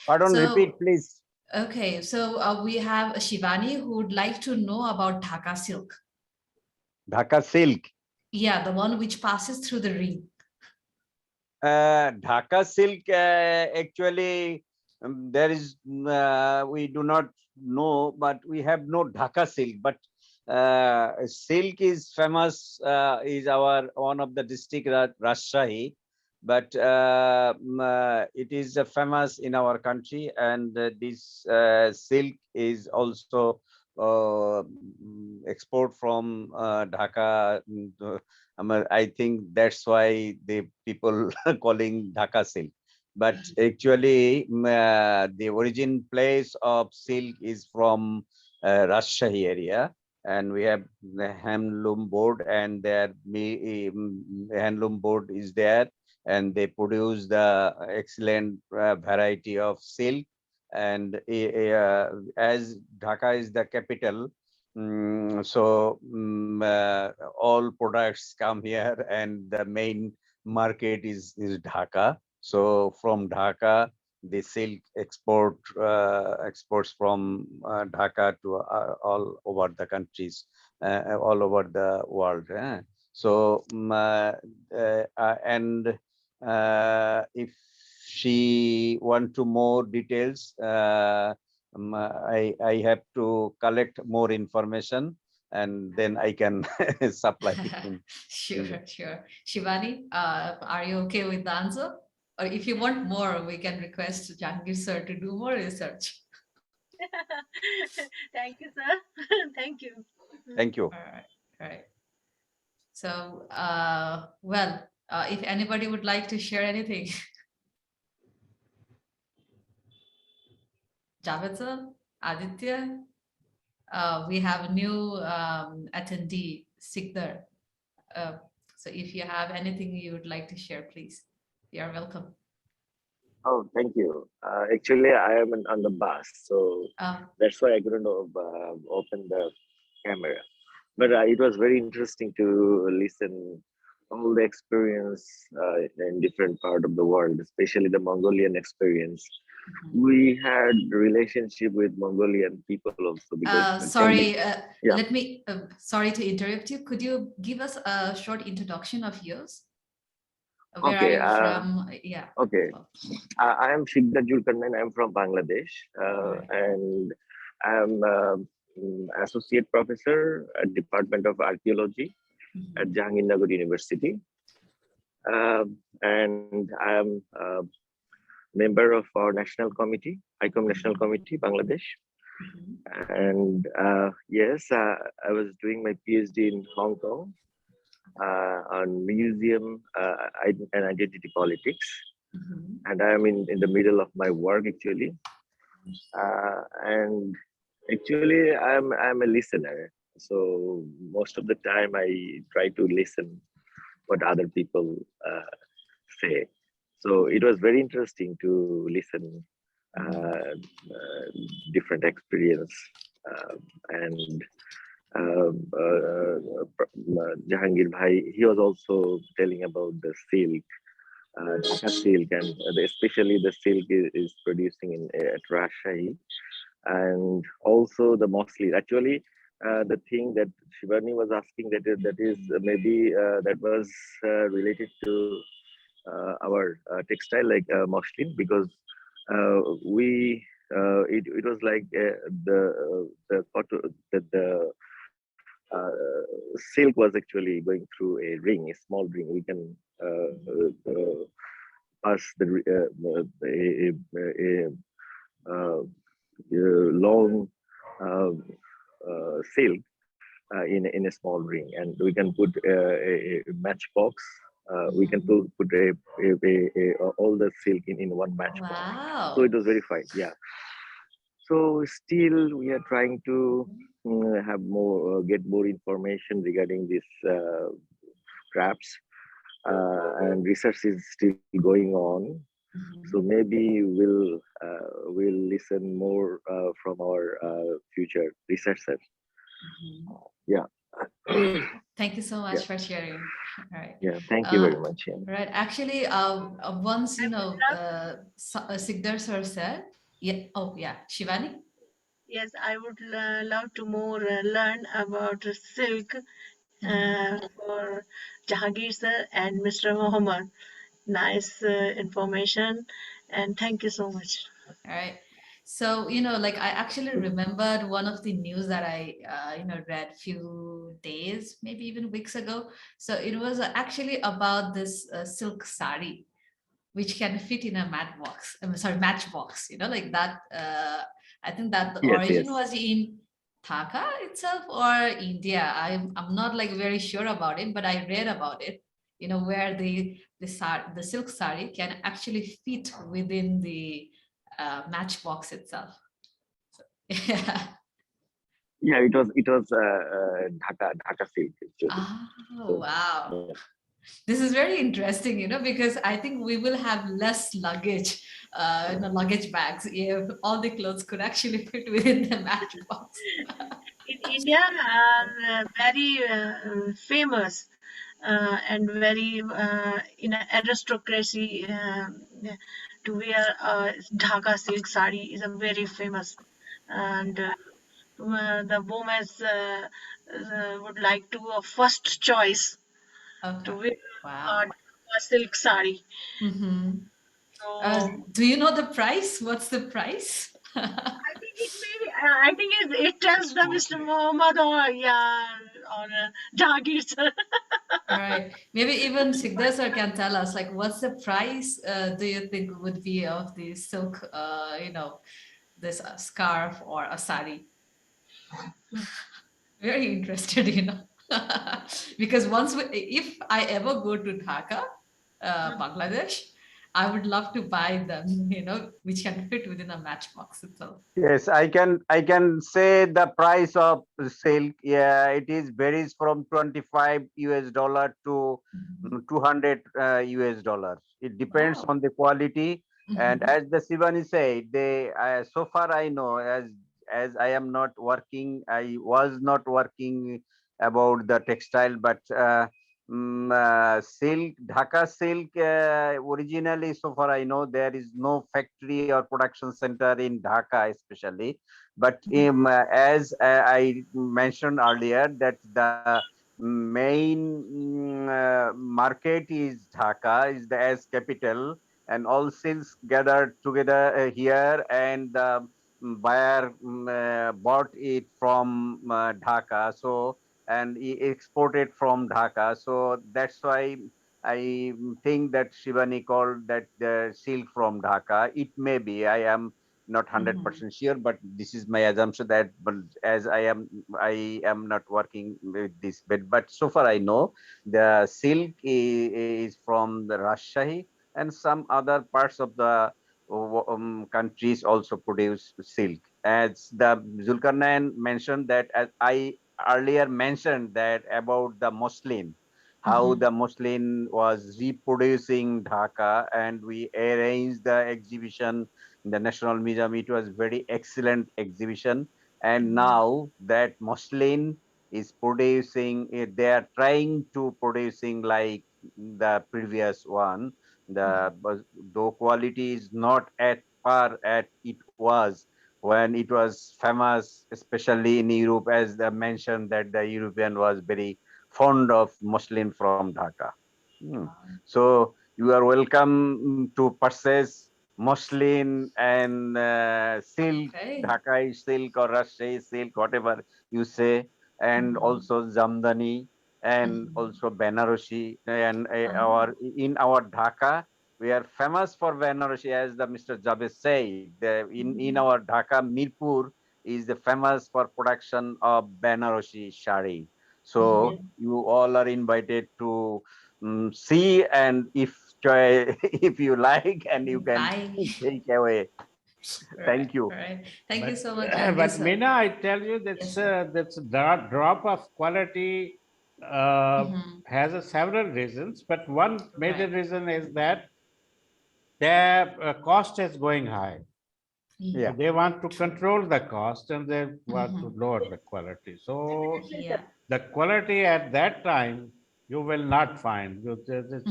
Pardon, repeat, please. Okay, so we have Shivani who would like to know about Dhaka silk. Dhaka silk? Yeah, the one which passes through the ring. Dhaka silk, actually, there is, we do not know, but we have no Dhaka silk, but silk is famous, is our one of the district Rajshahi. but it is famous in our country, and this silk is also export from Dhaka. I think that's why the people are calling Dhaka silk. But actually, the origin place of silk is from Rajshahi area, and we have the handloom board, and their handloom board is there, and they produce the excellent variety of silk. And as Dhaka is the capital, all products come here, and the main market is Dhaka. So from Dhaka, the silk exports from Dhaka to all over the countries, all over the world. So and if she want to more details, I have to collect more information, and then I can supply it. Sure, sure. Shivani, are you okay with the answer? Or if you want more, we can request Jahangir sir to do more research. Thank you, sir. Thank you. Thank you. All right. So, well, if anybody would like to share anything. Javed sir, Aditya, we have a new attendee, Sikdar. So if you have anything you would like to share, please, you are welcome. Oh, thank you. Actually, I am on the bus, so that's why I couldn't open the camera. But it was very interesting to listen all the experience in different part of the world, especially the Mongolian experience. We had relationship with Mongolian people also. Because sorry, let me. Sorry to interrupt you. Could you give us a short introduction of yours? Where are you from? Yeah. Okay. I am Shigda Julkarnain. I am from Bangladesh, and I am associate professor at Department of Archaeology at Jahangirnagar University, and I am member of our national committee, ICOM National Committee, Bangladesh. And yes, I was doing my PhD in Hong Kong on museum and identity politics. And I am in the middle of my work actually. And actually I'm a listener. So most of the time I try to listen what other people say. So it was very interesting to listen different experience and Jahangir Bhai, he was also telling about the silk, Dhaka silk, and especially the silk is producing at Rajshahi, and also the moss-leaf. Actually, the thing that Shivani was asking that is maybe that was related to our textile like muslin, because it was like the silk was actually going through a ring, a small ring. We can pass a long silk in a small ring, and we can put a matchbox. We can put all the silk in one matchbox. Wow. So it was very fine. Yeah. So still we are trying to have more, get more information regarding these crafts, and research is still going on. So maybe we'll listen more from our future researchers. Yeah. Thank you so much for sharing. All right. Yeah, thank you very much. Yeah. Right. Actually, once Sikdar sir said, yeah. Oh, yeah, Shivani. Yes, I would love to more learn about silk for Jahangir sir and Mr. Mohammed. Nice information, and thank you so much. All right. So, like I actually remembered one of the news that I, read few days, maybe even weeks ago. So it was actually about this silk sari. which can fit in a matchbox. Matchbox. You know, like that. I think that the Yes, origin yes. was in Dhaka itself or India. I'm not like very sure about it, but I read about it. You know, where the silk sari can actually fit within the matchbox itself. So, yeah. Yeah, it was Dhaka silk actually. Oh, wow. Yeah. This is very interesting, you know, because I think we will have less luggage, luggage bags if all the clothes could actually fit within the matchbox. In India are very famous and very in an aristocracy to wear Dhaka silk sari is a very famous, and the women would like to first choice to Okay. wear Wow. Dhaka silk sari. Mm-hmm. So Do you know the price? What's the price? I think it may be, I think it tells the Mr. Mohammed or yeah or Jahangir sir. All right. Maybe even Sigdar sir can tell us, like, what's the price do you think would be of the silk, this scarf or a sari? Very interested, you know. Because if I ever go to Dhaka, Bangladesh, I would love to buy them, you know, which can fit within a matchbox itself. Yes, I can say the price of silk. Yeah, it is varies from 25 US dollar to 200 US dollars. It depends Wow. on the quality. And Mhm. as the Sivani said, they so far I know, as I am not working, I was not working about the textile, but silk, Dhaka silk, originally, so far I know, there is no factory or production center in Dhaka, especially. But as I mentioned earlier, that the main market is Dhaka, is the as capital, and all silks gathered together here, and the buyer bought it from Dhaka. So and exported from Dhaka. So that's why I think that Shivani called that the silk from Dhaka. It may be. I am not 100% sure, but this is my assumption that. But as I am not working with this. But so far I know the silk is from the Rajshahi, and some other parts of the countries also produce silk. As the Zulkarnain mentioned that, as I earlier mentioned that about the muslin, how the muslin was reproducing Dhaka, and we arranged the exhibition in the National Museum. It was very excellent exhibition, and now that muslin is producing, they are trying to producing like the previous one. Though quality is not at par at it was when it was famous, especially in Europe, as they mentioned that the European was very fond of muslin from Dhaka. So you are welcome to purchase muslin and silk, Okay. Dhakai silk or Rajshahi silk, whatever you say, and also Jamdani and also Benarosi, and our Dhaka. We are famous for Benarosi, as the Mr. Javed said. In our Dhaka, Mirpur is the famous for production of Benarosi shari. So you all are invited to see, and if if you like, and you can Bye. take away. Thank Right, you. right. Thank you But, so much, but Meena, I tell you, that's drop of quality has several reasons, but one major reason is that their cost is going high. Yeah. They want to control the cost and they want to lower the quality. So Yeah. the quality at that time you will not find.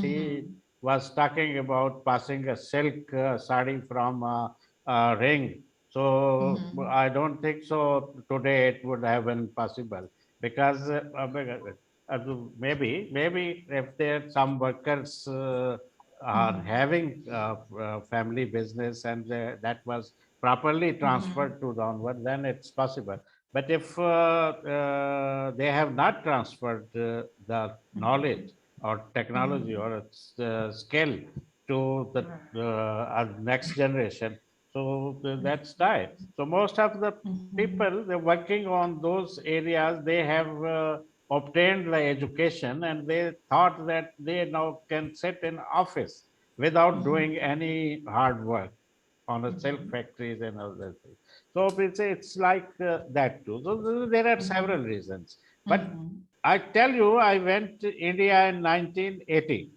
He was talking about passing a silk sari from a ring. So I don't think so today it would have been possible, because maybe if there some workers are having family business, and that was properly transferred to downward, then it's possible. But if they have not transferred the knowledge or technology or skill, to the our next generation. So that's died. So most of the people they're working on those areas, they have obtained the education and they thought that they now can sit in office without doing any hard work on a self factories and other things. So it's like that too. So there are several reasons. But I tell you, I went to India in 1980.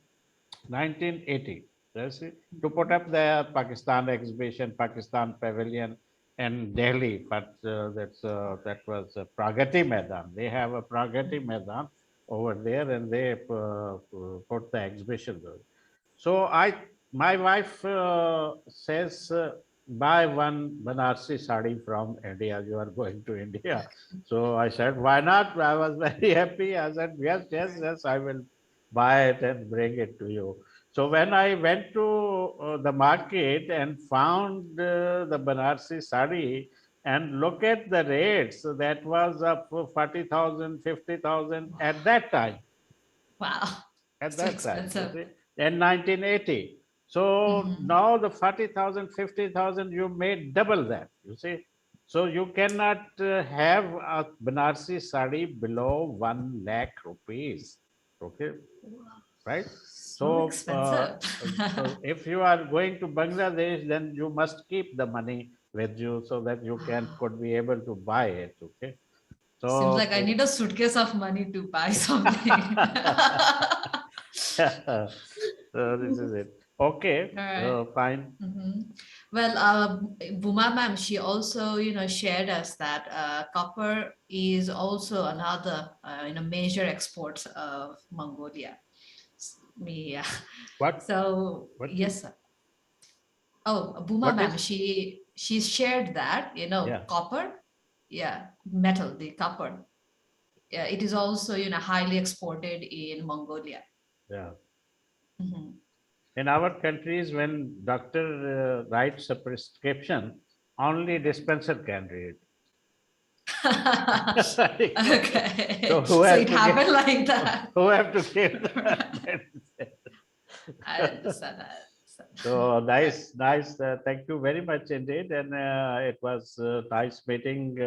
1980, that's it, to put up the Pakistan exhibition, Pakistan pavilion in Delhi, but that was Pragati Maidan. They have a Pragati Maidan over there, and they put the exhibition there. So my wife says, buy one Banarsi sari from India. You are going to India. So I said, why not? I was very happy. I said, yes, yes, yes, I will buy it and bring it to you. So when I went to the market and found the Banarsi sari and look at the rates, that was up for 40,000, 50,000 at that time. Wow. At So that time, expensive. in 1980. So now the 40,000, 50,000, you made double that, you see. So you cannot have a Banarsi sari below 1 lakh rupees, okay, right? So expensive. So if you are going to Bangladesh, then you must keep the money with you so that you could be able to buy it, okay? So seems like I need a suitcase of money to buy something. So this is it. Okay, fine. Well, Buma ma'am, she also, shared us that copper is also another, major exports of Mongolia. Yeah. What? So yes, sir. Oh, Buma ma'am, she shared that, copper, metal, the copper. Yeah, it is also, highly exported in Mongolia. Yeah. In our countries, when doctor writes a prescription, only dispenser can read. Okay. So it happened like that. Who have to give the I understand that. So nice. Thank you very much indeed. And it was nice meeting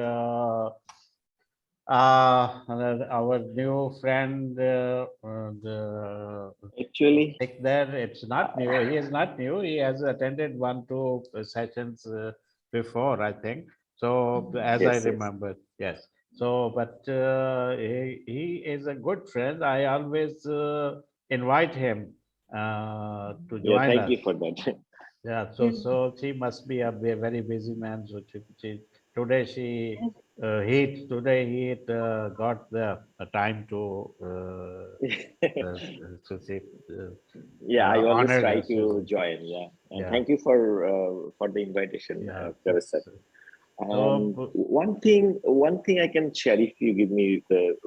our new friend. Actually, there, it's not new. He is not new. He has attended 1-2 sessions before, I think. So as I remember, yes. So, but he is a good friend. I always invite him to join us. Thank you for that. Yeah, so she must be a very busy man. So today he got the time to see. I always try us. to join. And thank you for the invitation, Sir. And one thing I can share, if you give me the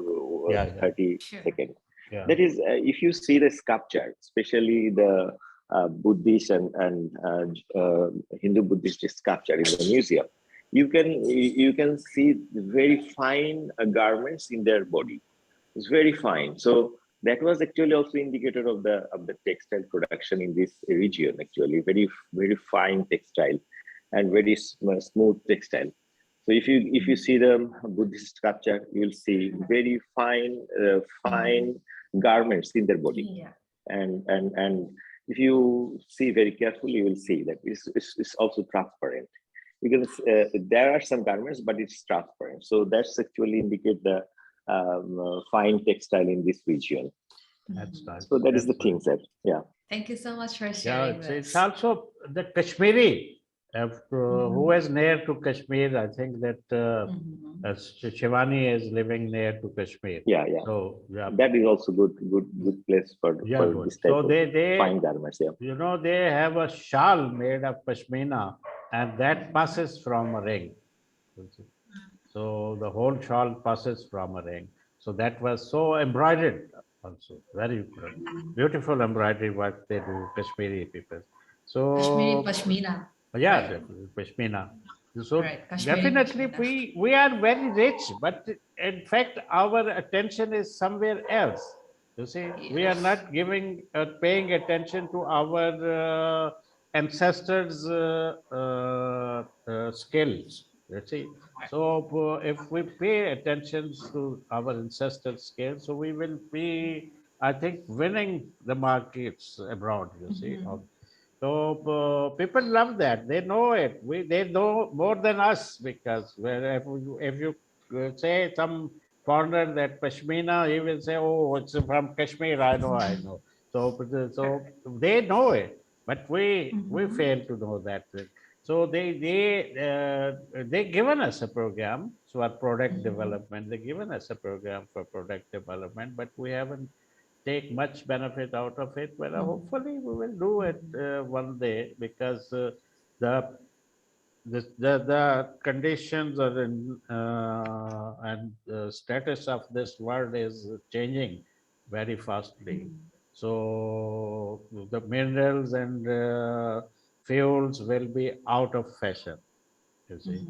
30 seconds. That is, if you see the sculpture, especially the Buddhist and Hindu Buddhist sculpture in the museum, you can see very fine garments in their body. It's very fine. So that was actually also indicator of the textile production in this region. Actually, very fine textile and very smooth textile. So if you see the Buddhist sculpture, you will see very fine garments in their body. And if you see very carefully, you will see that it's also transparent. Because there are some garments, but it's transparent. So that's actually indicate the fine textile in this region. That's nice. So that is the thing, sir. Yeah. Thank you so much for sharing this. It's also the Kashmiri. Who is near to Kashmir? I think that Shivani is living near to Kashmir. Yeah. So that is also good place for this type of fine garments. Yeah. You know, they have a shawl made of pashmina, and that passes from a ring. So the whole shawl passes from a ring. So that was so embroidered also. Very beautiful embroidery work they do, Kashmiri people. So Kashmiri pashmina. Yeah, pashmina. So definitely we are very rich, but in fact our attention is somewhere else. You see, we are not paying attention to our ancestors' skills. You see, so if we pay attention to our ancestors' skills, so we will be, I think, winning the markets abroad. You see, so people love that. They know it. They know more than us because if you say some foreigner that Pashmina, he will say, "Oh, it's from Kashmir." I know, I know. So they know it, but we fail to know that. So they given us a program. So our product development, they given us a program for product development, but we haven't take much benefit out of it. But hopefully we will do it one day because the the conditions are and the status of this world is changing very fastly. So the minerals and fuels will be out of fashion, you see.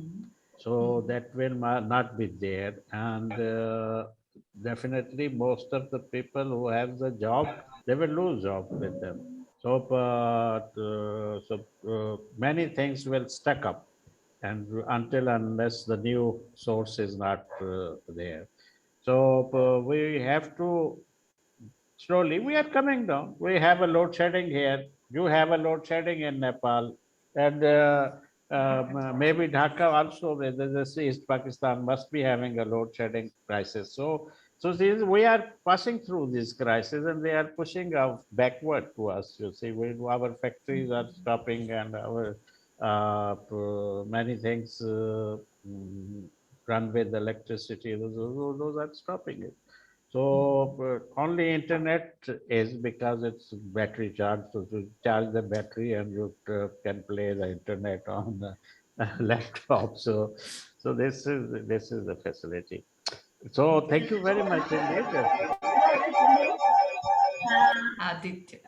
So that will not be there, and definitely most of the people who have the job, they will lose job with them. So many things will stuck up, and until unless the new source is not there. So we have to slowly, we are coming down. We have a load shedding here. You have a load shedding in Nepal. And maybe Dhaka also, this East Pakistan must be having a load shedding crisis. So we are passing through this crisis and they are pushing us backward to us. You see, our factories are stopping and our many things run with electricity. Those are stopping it. So only internet is because it's battery charged. So you charge the battery and you can play the internet on the laptop. So this is the facility. So thank you very much indeed. Aditya.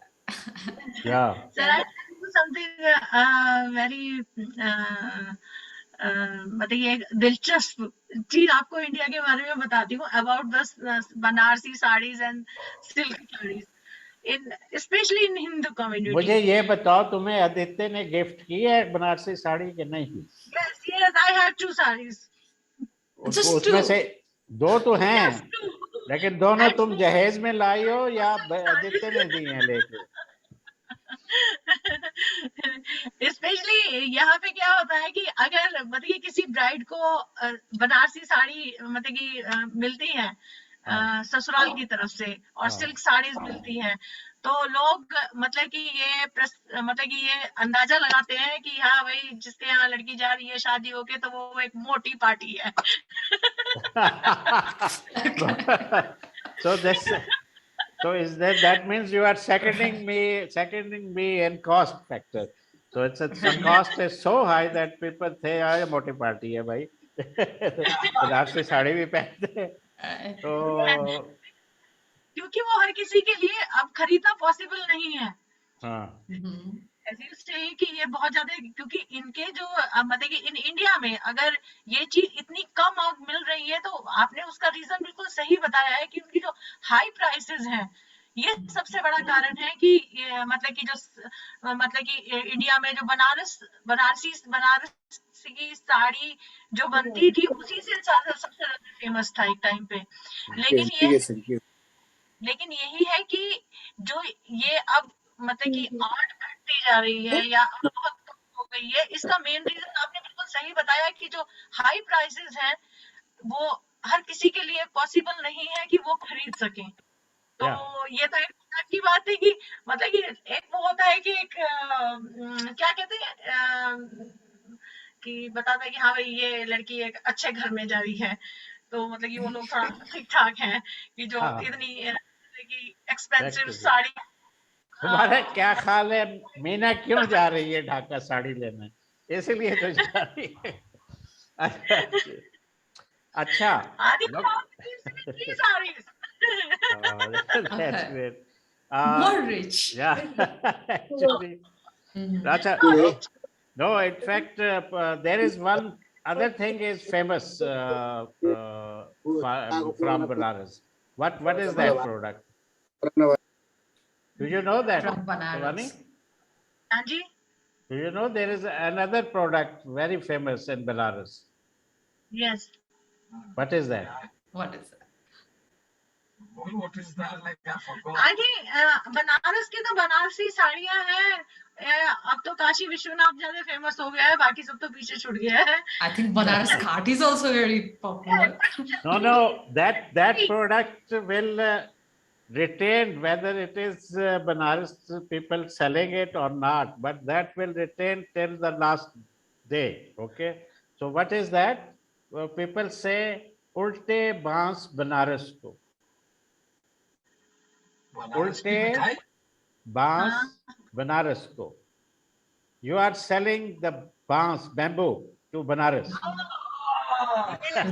Yeah. Sir, I tell you something very मतलब ये एक दिलचस्प चीज आपको India के बारे में बताती हूँ about the Banarasi saris and silk saris in specially in Hindu community. मुझे ये बताओ, तुम्हें आदित्य ने गिफ्ट की है बनारसी साड़ी कि नहीं? Yes, yes, I have 2 sarees. उसमें से 2 तो हैं, लेकिन दोनों तुम जहेज में लाई हो या आदित्य ने दी हैं लेके? स्पेशली यहाँ पे क्या होता है कि अगर मतलब किसी ब्राइड को बनारसी साड़ी मतलब कि मिलती है ससुराल की तरफ से और सिल्क साड़ीज मिलती हैं, तो लोग मतलब कि ये अंदाजा लगाते हैं कि हाँ भाई जिसके यहाँ लड़की जा रही है शादी होके तो वो एक मोटी पार्टी है. So is that means you are seconding me in cost factor. So the cost is so high that people say I am मोटी पार्टी है भाई. बनारसी साड़ी भी पहनते हैं. तो क्योंकि वो हर किसी के लिए अब खरीदना पॉसिबल नहीं है. हाँ. ऐसे से कि ये बहुत ज्यादा, क्योंकि इनके जो मतलब कि इन इंडिया में अगर ये चीज इतनी कम मिल रही है तो आपने उसका रीजन बिल्कुल सही बताया है कि उनकी जो हाई प्राइसेस हैं ये सबसे बड़ा कारण है कि मतलब कि जो मतलब कि इंडिया में जो बनारसी की साड़ी जो बनती थी उसी से सबसे ज्यादा फेमस था एक टाइम पे. लेकिन यही है कि जो ये अब मतलब कि आर्ट घटती जा रही है या बहुत कम हो गई है, इसका मेन रीजन आपने बिल्कुल सही बताया कि जो हाई प्राइसेस हैं वो हर किसी के लिए पॉसिबल नहीं है कि वो खरीद सकें. तो ये तो एक की बात है कि मतलब कि एक वो होता है कि एक क्या कहते हैं कि बताता है कि हाँ भाई ये लड़की एक अच्छे घर में जा रही है, तो मतलब कि वो लोग थोड़ा ठीक ठाक हैं कि जो इतनी एक्सपेंसिव साड़ी. तुम्हारा क्या ख्याल है मीना क्यों जा रही है ढाका साड़ी लेने? इसीलिए तो जा रही है. अच्छा. That's great. More rich. Yeah. Actually, no, in fact, there is one other thing is famous from Benares. What is that product? Do you know that, From Shivani? Banaras. Anji? Do you know there is another product very famous in Belarus? Yes. What is that? What is that? What is that? Like I forgot. I think Banaras की तो बनारसी साड़ियाँ हैं. अब तो काशी विश्वनाथ ज्यादा famous हो गया है, बाकी सब तो पीछे छूट गया है. I think Banaras Khat is also very popular. No, that product will retain, whether it is Banaras people selling it or not, but that will retain till the last day. Okay. So what is that? Well, people say ulte baans Banaras ko. Banaras की Ulte मिठाई? baans Banaras ko. You are selling the baans, bamboo to Banaras.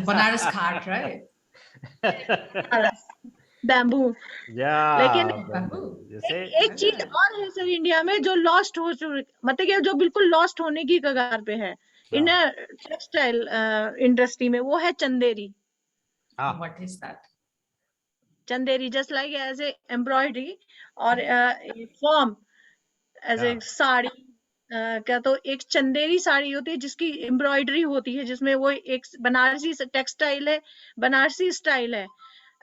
Banaras Khat, right? Bamboo. Yeah. लेकिन bamboo. You see? एक चीज और है sir India में जो lost हो चुकी, मतलब कि जो बिल्कुल लॉस्ट होने की कगार पे है इन टेक्सटाइल इंडस्ट्री में, वो है Chanderi. What is that? Chanderi just like as a embroidery और फॉर्म एज ए साड़ी. क्या तो एक चंदेरी साड़ी होती है जिसकी एम्ब्रॉयडरी होती है, जिसमें वो एक बनारसी टेक्सटाइल है, बनारसी स्टाइल है,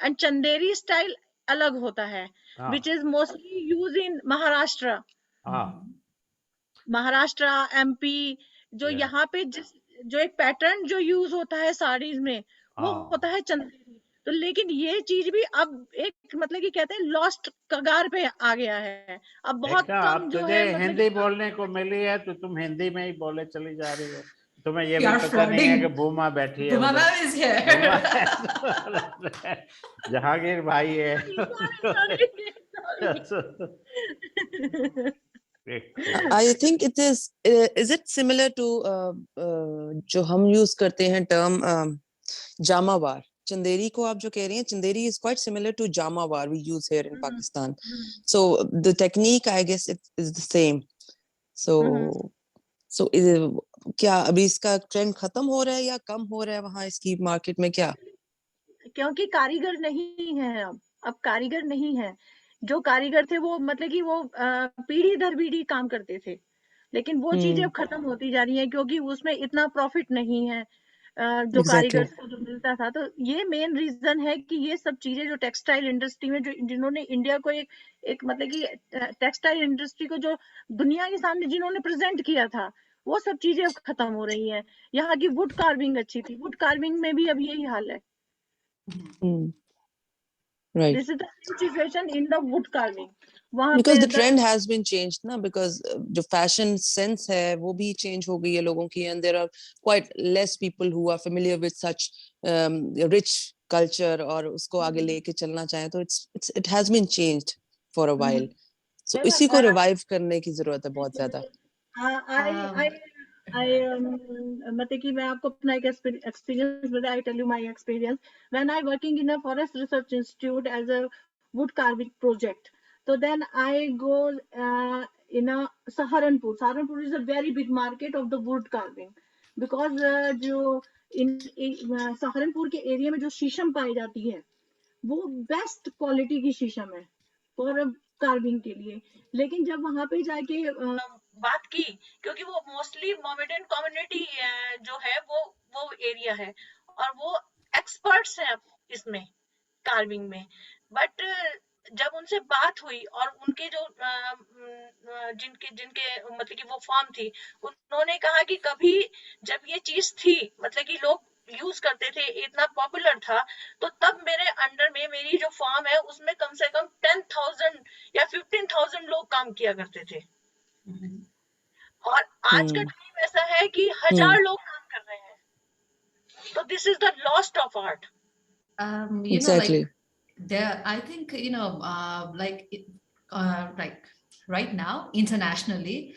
एंड चंदेरी स्टाइल अलग होता है, which is mostly use in Maharashtra. Maharashtra, MP, जो यहाँ पे जो एक पैटर्न जो यूज होता है साड़ीज में, वो होता है चंदेरी. तो लेकिन ये चीज भी अब एक मतलब कि कहते हैं लॉस्ट कगार पे आ गया है. अब बहुत कम जो है हिंदी बोलने को मिली है तो तुम हिंदी में ही बोले चली जा रही हो. तुम्हें ये भी पता नहीं है कि बूमा बैठी है. जहांगीर भाई है. I think it is it similar to जो हम यूज करते हैं टर्म जामावार. Chanderi को आप जो कह रही हैं, Chanderi is quite similar to Jamawar we use here in Pakistan. So the technique, I guess, it is the same. So क्या अभी इसका ट्रेंड खत्म हो रहा है या कम हो रहा है वहाँ इसकी मार्केट में क्या? क्योंकि कारीगर नहीं है. अब कारीगर नहीं है. जो कारीगर थे वो मतलब कि वो पीढ़ी दर पीढ़ी काम करते थे, लेकिन वो चीजें अब खत्म होती जा रही हैं क्योंकि उसमें इतना प्रॉफिट नहीं है जो कारीगर को जो मिलता था. तो ये मेन रीजन है कि ये सब चीजें जो टेक्सटाइल इंडस्ट्री में जो जिन्होंने इंडिया को एक मतलब कि टेक्सटाइल इंडस्ट्री को जो दुनिया के सामने जिन्होंने प्रेजेंट किया था, वो सब चीजें अब खत्म हो रही हैं. यहाँ की वुड कार्विंग अच्छी थी, वुड कार्विंग में भी अब यही हाल है. Right. This is the same situation in the wood carving. Because the trend has been changed, na, because the fashion sense hai wo bhi change ho gayi hai logon ki, and there are quite less people who are familiar with such rich culture or usko aage leke chalna chahe, so it has been changed for a while. So isi ko revive karne ki zarurat hai bahut zyada. मतलब कि मैं आपको अपना एक experience बताया. I tell you my experience when I working in a forest research institute as a wood carving project. तो then I go in a Saharanpur. Saharanpur is a very big market of the wood carving, because जो in Saharanpur के area में जो शीशम पाई जाती है वो best quality की शीशम है फॉर कार्विंग के लिए. लेकिन जब वहां पे जाके बात की, क्योंकि वो मोस्टली मोमेडन कम्युनिटी जो है वो एरिया है और वो एक्सपर्ट्स हैं इसमें कार्विंग में, बट जब उनसे बात हुई और उनके जो जिनके मतलब कि वो फॉर्म थी, उन्होंने कहा कि कभी जब ये चीज थी मतलब कि लोग यूज करते थे, इतना पॉपुलर था, तो तब मेरे अंडर में मेरी जो फॉर्म है उसमें कम से कम 10,000 या 15,000 लोग काम किया करते थे. और आज का टाइम ऐसा है कि 1000 लोग काम कर रहे हैं. तो this is the lost of art. Exactly. There, I think, like right now internationally,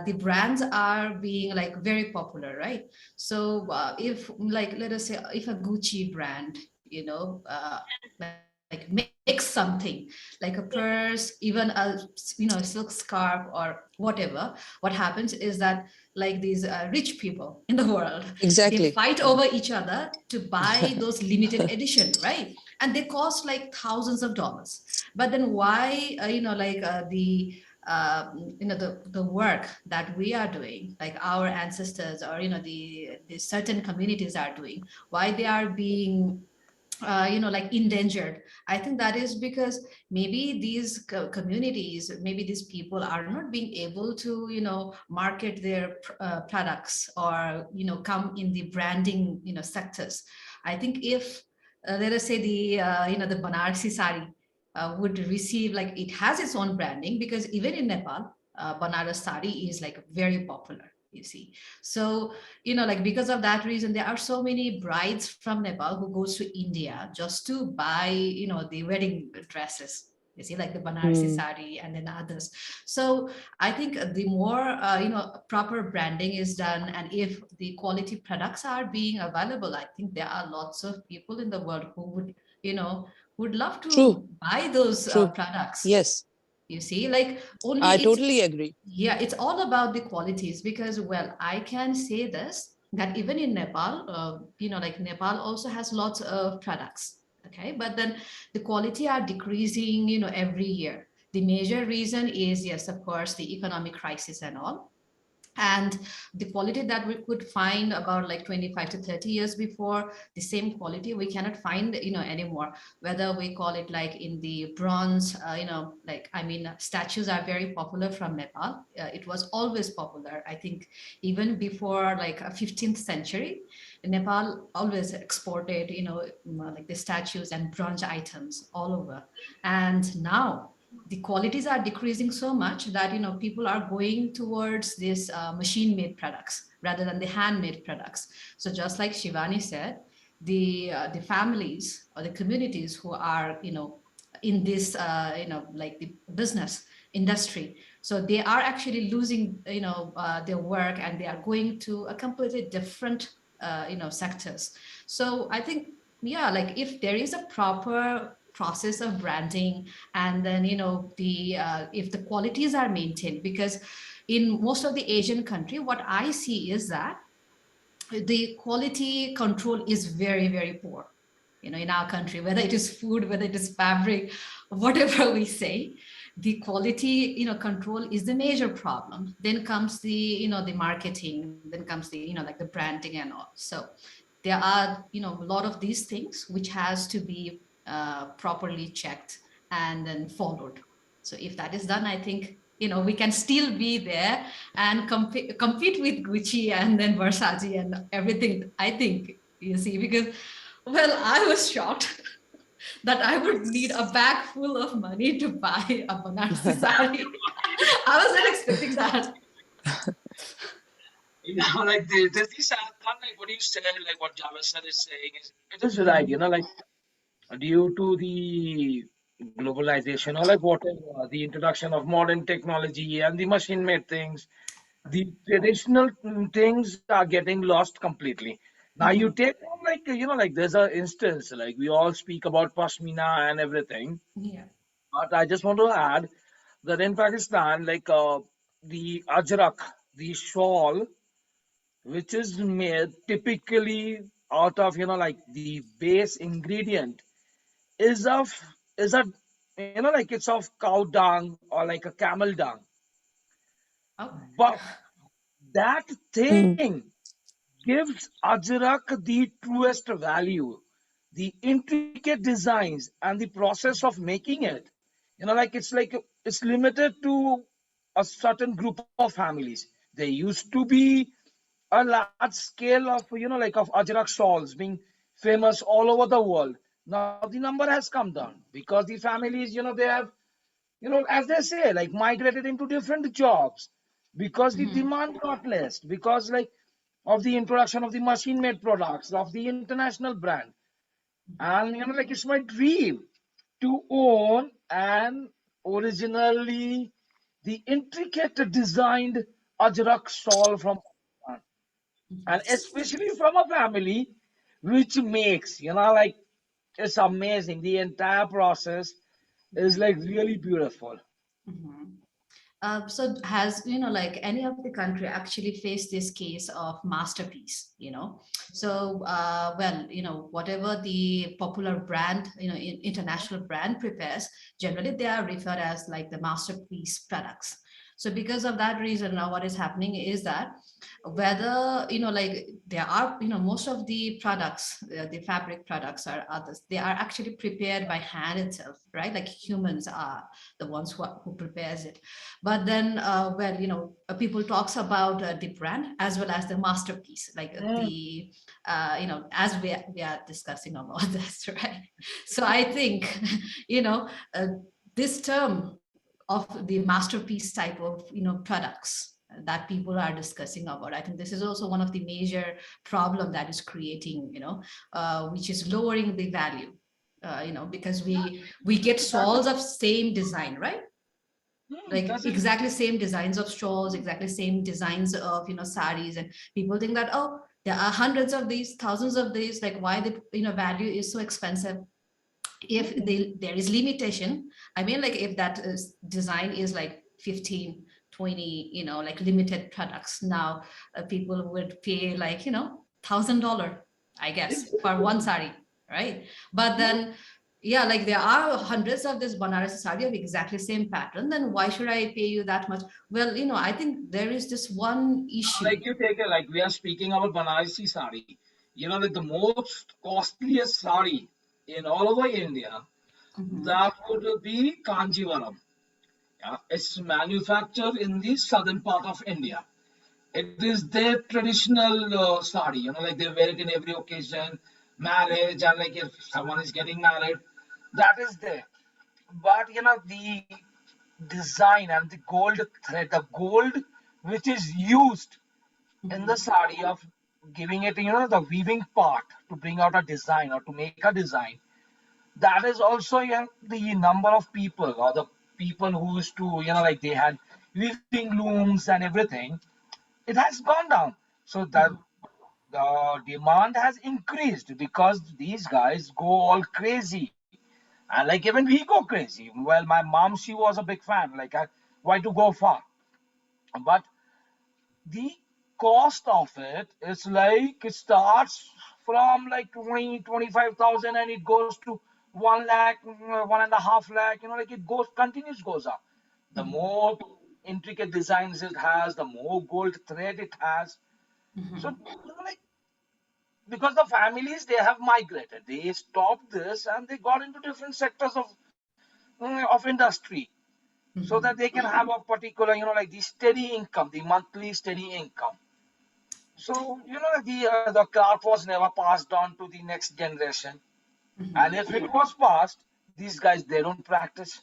the brands are being like very popular, right? So if like let us say if a Gucci brand, like make something like a purse, even a silk scarf or whatever, what happens is that like these rich people in the world, exactly, they fight over each other to buy those limited edition, right? and they cost like thousands of dollars. But then why, the work that we are doing, like our ancestors or the certain communities are doing, why they are being like endangered? I think that is because maybe these communities, maybe these people are not being able to market their products, or come in the branding sectors. I think if let us say the Banarsi sari would receive, like, it has its own branding, because even in Nepal, Banaras sari is like very popular, you see. So like, because of that reason, there are so many brides from Nepal who goes to India just to buy the wedding dresses, you see, like the Banarsi sari and then others. So I think the more proper branding is done, and if the quality products are being available, I think there are lots of people in the world who would would love to True. buy those True. products. Yes, You see, like, only I it's, totally agree. yeah, it's all about the qualities, because, well, I can say this, that even in Nepal, like, Nepal also has lots of products, okay, but then the quality are decreasing every year. The major reason is, yes, of course, the economic crisis and all. And the quality that we could find about like 25 to 30 years before, the same quality we cannot find anymore, whether we call it like in the bronze, like, I mean, statues are very popular from Nepal. It was always popular, I think, even before like a 15th century. Nepal always exported like the statues and bronze items all over. And now the qualities are decreasing so much that people are going towards this machine-made products rather than the handmade products. So just like Shivani said, the families or the communities who are in this like the business industry, so they are actually losing their work, and they are going to a completely different sectors. So I think, yeah, like, if there is a proper process of branding, and then the if the qualities are maintained, because in most of the Asian country, what I see is that the quality control is very, very poor in our country, whether it is food, whether it is fabric, whatever we say. The quality control is the major problem. Then comes the the marketing, then comes the like the branding and all. So there are a lot of these things which has to be properly checked and then followed. So if that is done, I think we can still be there and compete with Gucci and then Versace and everything, I think, you see, because, well, I was shocked that I would need a bag full of money to buy a Banarsi sari. I was not expecting that. Like there's this like what you said, like what Javed sir is saying is, it is right, like due to the globalization, or like whatever, the introduction of modern technology and the machine made things, the traditional things are getting lost completely. Now you take on, like, like there's a instance, like we all speak about pashmina and everything, Yeah. but I just want to add that in Pakistan, like the ajrak, the shawl, which is made typically out of like the base ingredient is of is a like it's of cow dung or like a camel dung, Oh. but that thing gives ajrak the truest value, the intricate designs and the process of making it, like it's limited to a certain group of families. There used to be a large scale of like of ajrak shawls being famous all over the world. Now the number has come down because the families, they have, as they say, like migrated into different jobs, because the demand got less, because like of the introduction of the machine made products of the international brand. And like it's my dream to own an originally the intricate designed ajrak shawl from Pakistan, and especially from a family which makes, like it's amazing. The entire process is like really beautiful. So has, like any of the country actually faced this case of masterpiece, So, well, whatever the popular brand, international brand prepares, generally they are referred as like the masterpiece products. So because of that reason, now what is happening is that whether, like there are, most of the products, the fabric products or others, they are actually prepared by hand itself, right? Like humans are the ones who prepares it. But then, well, people talks about the brand as well as the masterpiece, like the, as we are discussing about this, right? So I think, this term of the masterpiece type of, products that people are discussing about. I think this is also one of the major problem that is creating, which is lowering the value, because we get shawls of same design, right? Like exactly same designs of shawls, exactly same designs of, saris, and people think that, oh, there are hundreds of these, thousands of these, like why the, value is so expensive. If there is limitation, I mean, like if that design is like 15, 20, like limited products, now people would pay like, $1,000, I guess, for one sari, right? But then, yeah, like there are hundreds of this Banarasi sari of exactly same pattern, then why should I pay you that much? Well, I think there is this one issue. Like you take it, like we are speaking about Banarasi sari, like the most costliest sari in all over India, that would be Kanjivaram. Yeah, it's manufactured in the southern part of India. It is their traditional sari, like they wear it in every occasion, marriage, and like if someone is getting married, that is there. But the design and the gold thread, the gold which is used in the sari of giving it, the weaving part to bring out a design or to make a design, that is also the number of people or the people who used to, like they had weaving looms and everything, it has gone down. So that the demand has increased because these guys go all crazy. And like even we go crazy. Well, my mom, she was a big fan. Like, why to go far? But the cost of it is like it starts from like 20, 25,000 and it goes to 1 lakh, 1.5 lakh, like it goes up. The more intricate designs it has, the more gold thread it has. So, like, because the families, they have migrated, they stopped this and they got into different sectors of industry, so that they can have a particular, like the steady income, the monthly steady income. So, the craft was never passed on to the next generation. And if it was passed, these guys, they don't practice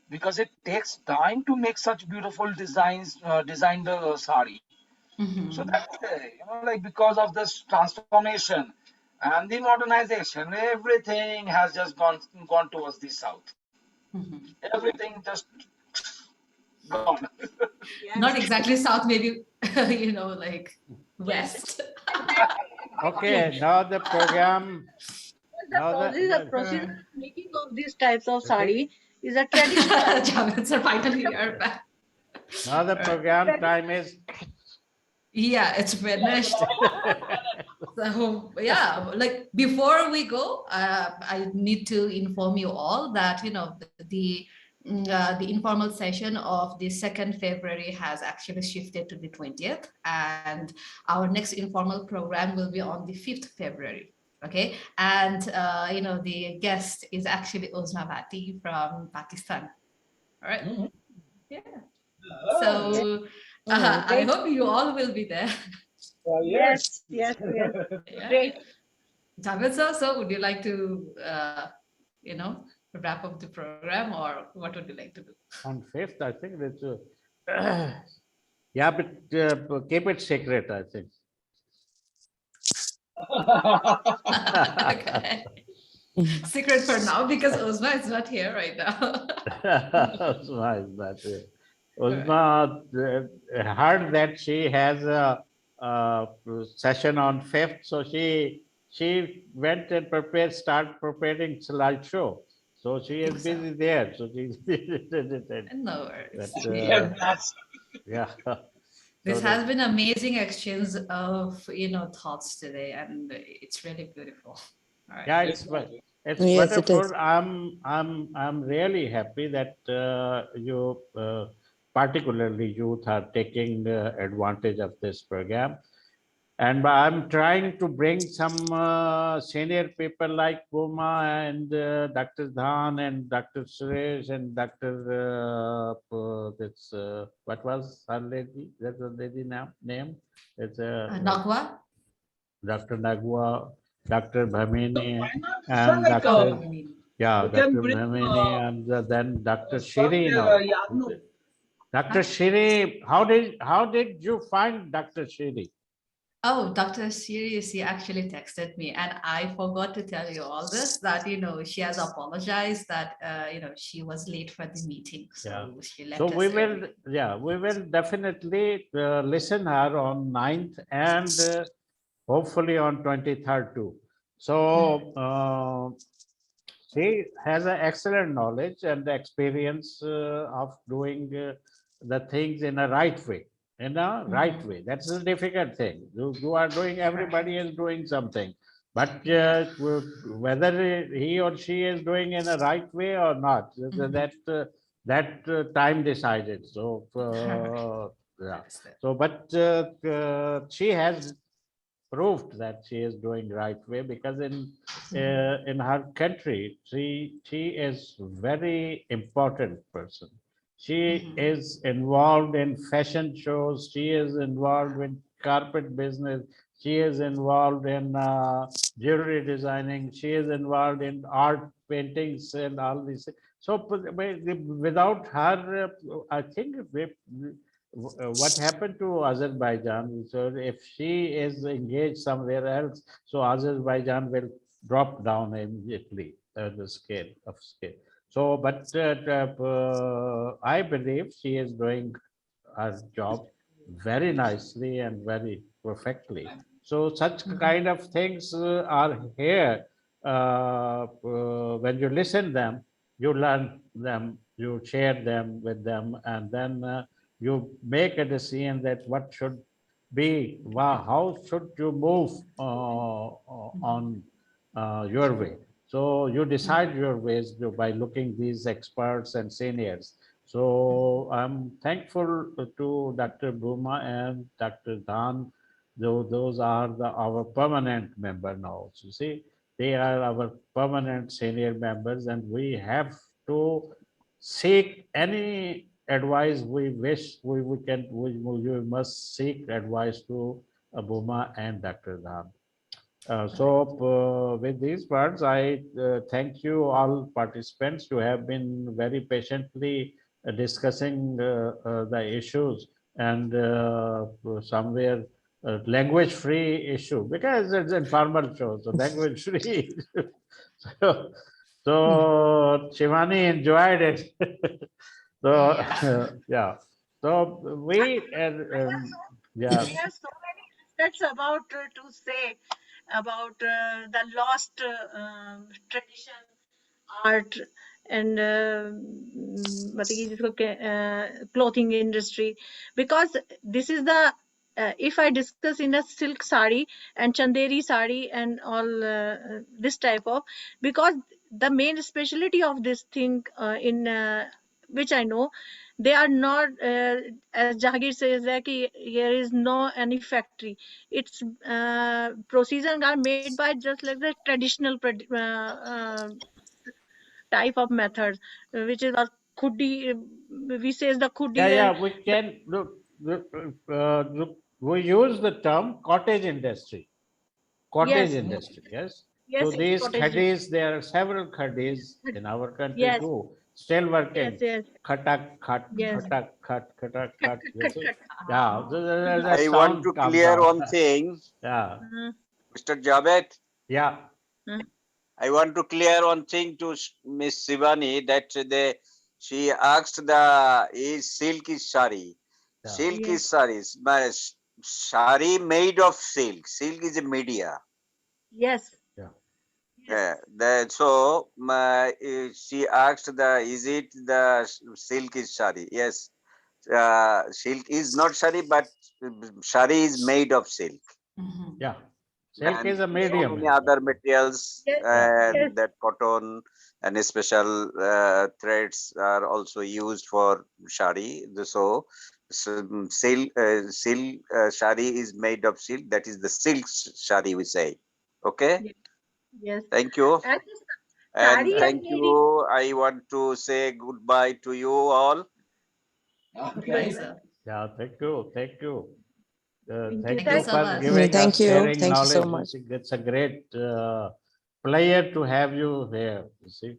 because it takes time to make such beautiful designs, designed sari. So that's, like because of this transformation and the modernization, everything has just gone towards the south. Everything just gone. Not exactly south, maybe, like west. Okay, now the program. The process of making of these types of sari is a traditional. Javed sir, finally you're back. Now the program time is. Yeah, it's finished. So yeah, like before we go, I need to inform you all that the informal session of the 2nd February has actually shifted to the 20th, and our next informal program will be on the 5th February. Okay, and the guest is actually Ozma Bhatti from Pakistan. All right. Yeah. So I hope you all will be there. Yes. Yeah. Great. Javed sir, so would you like to, wrap up the program, or what would you like to do? On 5th, I think that's. Yeah, but keep it secret, I think. Okay. Secret for now, because Ozma is not here right now. Ozma is not here. Ozma heard that she has a session on 5th, so she went and started preparing slideshow. So she is Think so. busy there. So she's busy. No worries. But, Yeah, that's yeah. This So has been amazing exchange of thoughts today, and it's really beautiful. All right. yeah, exactly. it's Yes, it wonderful. is. I'm really happy that you, particularly youth, are taking advantage of this program. And I'm trying to bring some senior people like Puma and Dr. Dhan and Dr. Suresh and Dr. What was her lady? That's the lady name. It's Nagwa? Dr. Nagwa, Dr. So Bhamini, why not? So and like Oh, Dr. I mean, Yeah, you can Dr. bring Bhamini, and then Dr. some Shiri now. Yagnu. Dr. Shiri, how did you find Dr. Shiri? oh, Dr. Sirius, he actually texted me, and I forgot to tell you all this, that, she has apologized that, she was late for the meeting. Yeah. So she left So us we will, early. yeah, we will definitely listen her on 9th and hopefully on 23rd too. So she has an excellent knowledge and experience of doing the things in a right way. In a right way. That's a difficult thing. You are doing, everybody is doing something. But Yeah. whether he or she is doing in a right way or not, that time decided. So yeah. Understood. So, but she has proved that she is doing right way, because in her country she is very important person. She is involved in fashion shows, she is involved in carpet business, she is involved in jewelry designing, she is involved in art paintings and all these things. So without her, I think what happened to Azerbaijan? So if she is engaged somewhere else, so Azerbaijan will drop down immediately the scale. So, but I believe she is doing her job very nicely and very perfectly. So such kind of things are here. When you listen them, you learn them, you share them with them, and then you make a decision that what should be, how should you move on your way. So you decide your ways by looking these experts and seniors. So I'm thankful to Dr. Bhuma and Dr. Dan, though those are our permanent member now. So see, they are our permanent senior members, and we have to seek any advice we wish. We must seek advice to Bhuma and Dr. Dan. With these words, I thank you all participants who have been very patiently discussing the issues, and somewhere language-free issue, because it's informal show, so language-free. so, so Shivani enjoyed it. So yeah. So we yeah. I have so many aspects about to say about the lost tradition, art, and मतलब कि जिसको clothing industry, because this is the if I discuss in the silk sari and chanderi sari and all this type of, because the main specialty of this thing in which I know, they are not as Jahangir says that there is no any factory. It's procedures are made by just like the traditional type of methods, which is our khudi. We says the khudi and Yeah, we can look, we use the term cottage industry. Cottage yes, industry, yes. So yes, these cottage. khadis, there are several khadis in our country Yes, too, still working. yes, Khatak, khat, yes. khatak, khat, khatak, Cut, khat. cut, You cut, see? cut. Yeah, the I want sound to comes clear out. one thing, Yeah, Mr. Javed. yeah. I want to clear one thing to Miss Sivani, that she asked is silk is sari. Yeah. Silk Yes. is saris, but sari made of silk. Silk is a media. Yes. Yeah. So she asked is it the silk is shari? Yes, silk is not shari, but shari is made of silk. Yeah, silk And is a so medium. many other materials, Yes, and yes, that cotton and special threads are also used for shari. So silk shari is made of silk. That is the silk shari we say. Okay. yes, yes. Thank you. And And sari and thank lady. you. I want to say goodbye to you all. Bye, Okay. sir. Yeah, thank you. Thank you. Thank you. Thank Thank you you Thank so for much. giving us, Thank you. sharing Thank you so knowledge. much. It's a great pleasure to have you here. You see,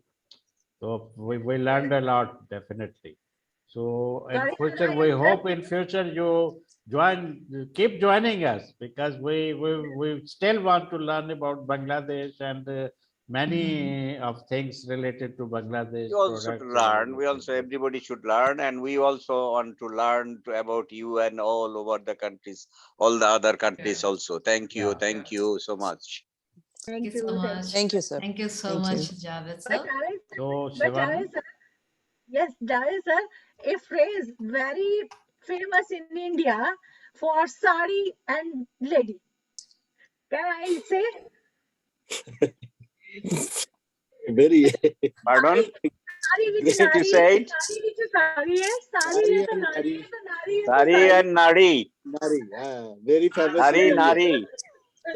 so we learned a lot, definitely. So in Sorry, future, I we am hope just in future you keep joining us, because we still want to learn about Bangladesh and many of things related to Bangladesh We also to products and learn. We everything. also everybody should learn, and we also want to learn about you and all over the countries, all the other countries Yeah. also. Thank you. Yeah. Thank you so much. Thank you thank so you. much. Thank you, sir. Thank you so Thank much, you. Javed But sir. So But Shivan, sir, yes, Javed sir, a phrase very famous in India for sari and lady. Can I say? Very Pardon? Sari which great. You नारी said sari which sari है साड़ी है Sari तो and नारी Nari. है तो नारी है तो Sari sari and Nari. Nari. Very famous in Sari yes India. Nari.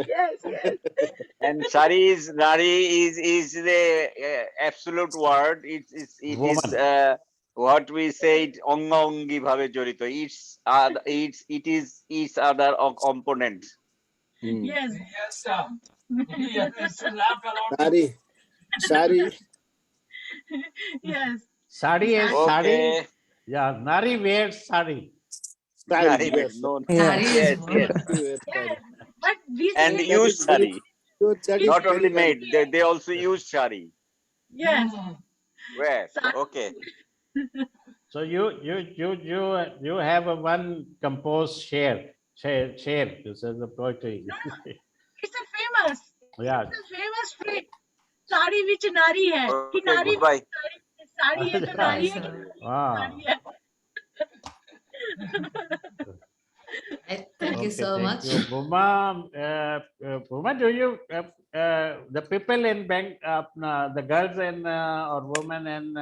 yes yes And Sari is Nari is the absolute word. It is woman. what we say onga ongi bhave jorito. It is each other component. yes Yes, sir. Yes, it's laughed a lot too. Sari. Sari. yes Sari is sari sari. Okay. Yeah, Nari wears sari. Sari. Nari, Yes. no. Yeah. Sari is Yes, yes. woman. Very yes Sari. but we And say That is use very. Sari. That we is Not say only very valid. made, they also use Sari. yes Where? Sari Okay. So you have a one composed share. This is the poetry. no it's a famous Yeah. it's a famous phrase sari which नारी है कि Okay, नारी goodbye. Sari है तो Bye, नारी है कि sir. Wow. नारी है Thank you Okay, so thank much. you. Bhuma, do you the people in the girls in or women in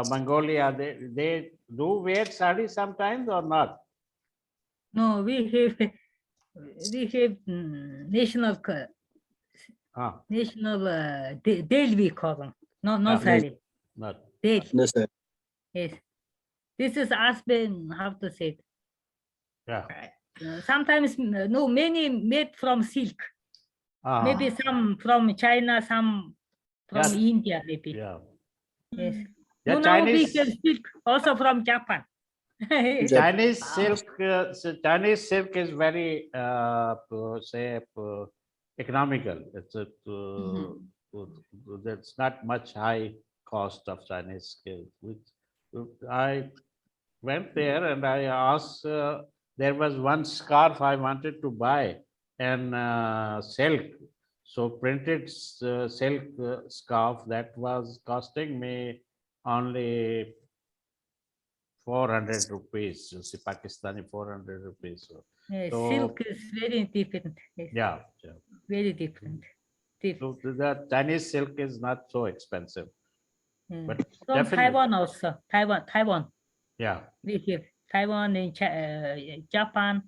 Mongolia, they do wear sari sometimes or not? No, we have Ah, national day we call them. No yeah, sari. not. Day. No, sir. Yes. This is Aspen, how to say it. Yeah. Sometimes no, many made from silk. Ah, Maybe some from China, some from yeah, India, maybe. yeah. Yes. Yeah, No, now we Chinese can silk also from Japan. Chinese Wow. silk. Chinese silk is very say economical. It's there's not much high cost of Chinese silk. I went there and I asked. There was one scarf I wanted to buy, and silk. So printed silk scarf that was costing me only 400 rupees. You see, Pakistani 400 rupees. Yes, So silk is very different. Yes, yeah, very different. so the Chinese silk is not so expensive, but From definitely, Taiwan also. Taiwan. yeah, We have Taiwan and Japan.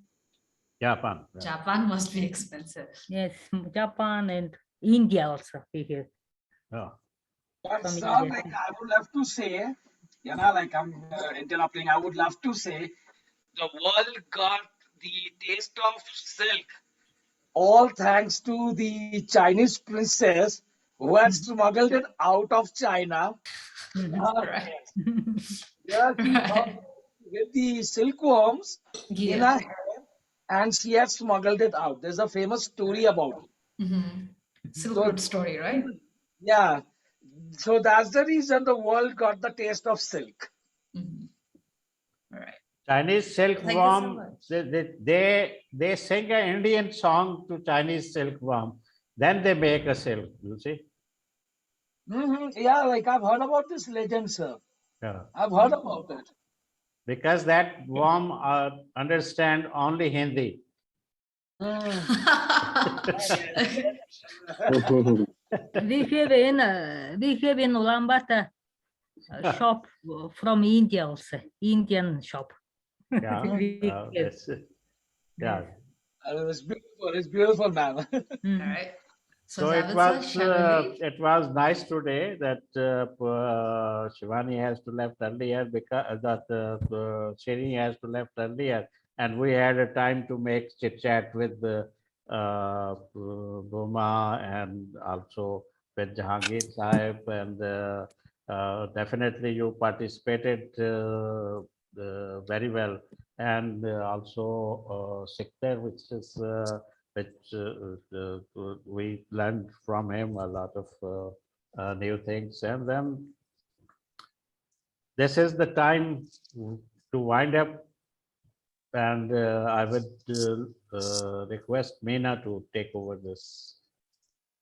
Japan. Yeah. Japan must be expensive. Yes, Japan and India also we have. Yeah. But From sir, India. like I would love to say, like I'm interrupting. I would love to say, the world got the taste of silk all thanks to the Chinese princess who had smuggled it out of China. Right. Yeah, she thought Right. with the silkworms in Yeah. her hair, and she had smuggled it out. There's a famous story about it. Silk So, Road story, right? yeah, so that's the reason the world got the taste of silk. All right. Chinese Thank you so silkworm. much. They sing an Indian song to Chinese silkworm. Then they make a silk, you see. Yeah, like I've heard about this legend, sir. Yeah. I've heard about it. Because that worm understand only Hindi. We have in Ulaanbaatar a shop from India also, Indian shop. Yeah, yeah. It's beautiful. It's beautiful, ma'am. All right. So it was nice today that Shivani has to left earlier because that Shirin has to left earlier, and we had a time to make chit chat with Boma and also with Jahangir Sahib, and definitely you participated very well, and also Sikter, which is we learned from him a lot of new things. And then this is the time to wind up, and I would request Meena to take over this.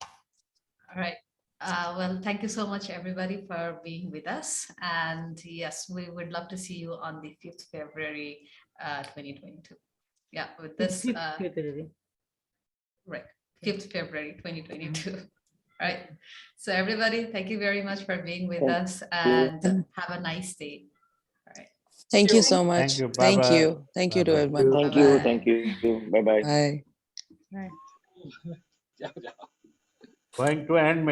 All right. Well, thank you so much, everybody, for being with us. And yes, we would love to see you on the 5th February 2022. Yeah, with this. Right, 5th February 2022. Right. So everybody, thank you very much for being with us, and have a nice day. All right. Thank you so much. Thank you. Thank Bye-bye. you. Thank you to Bye-bye. everyone. Thank you. Bye-bye. Bye. Going to end.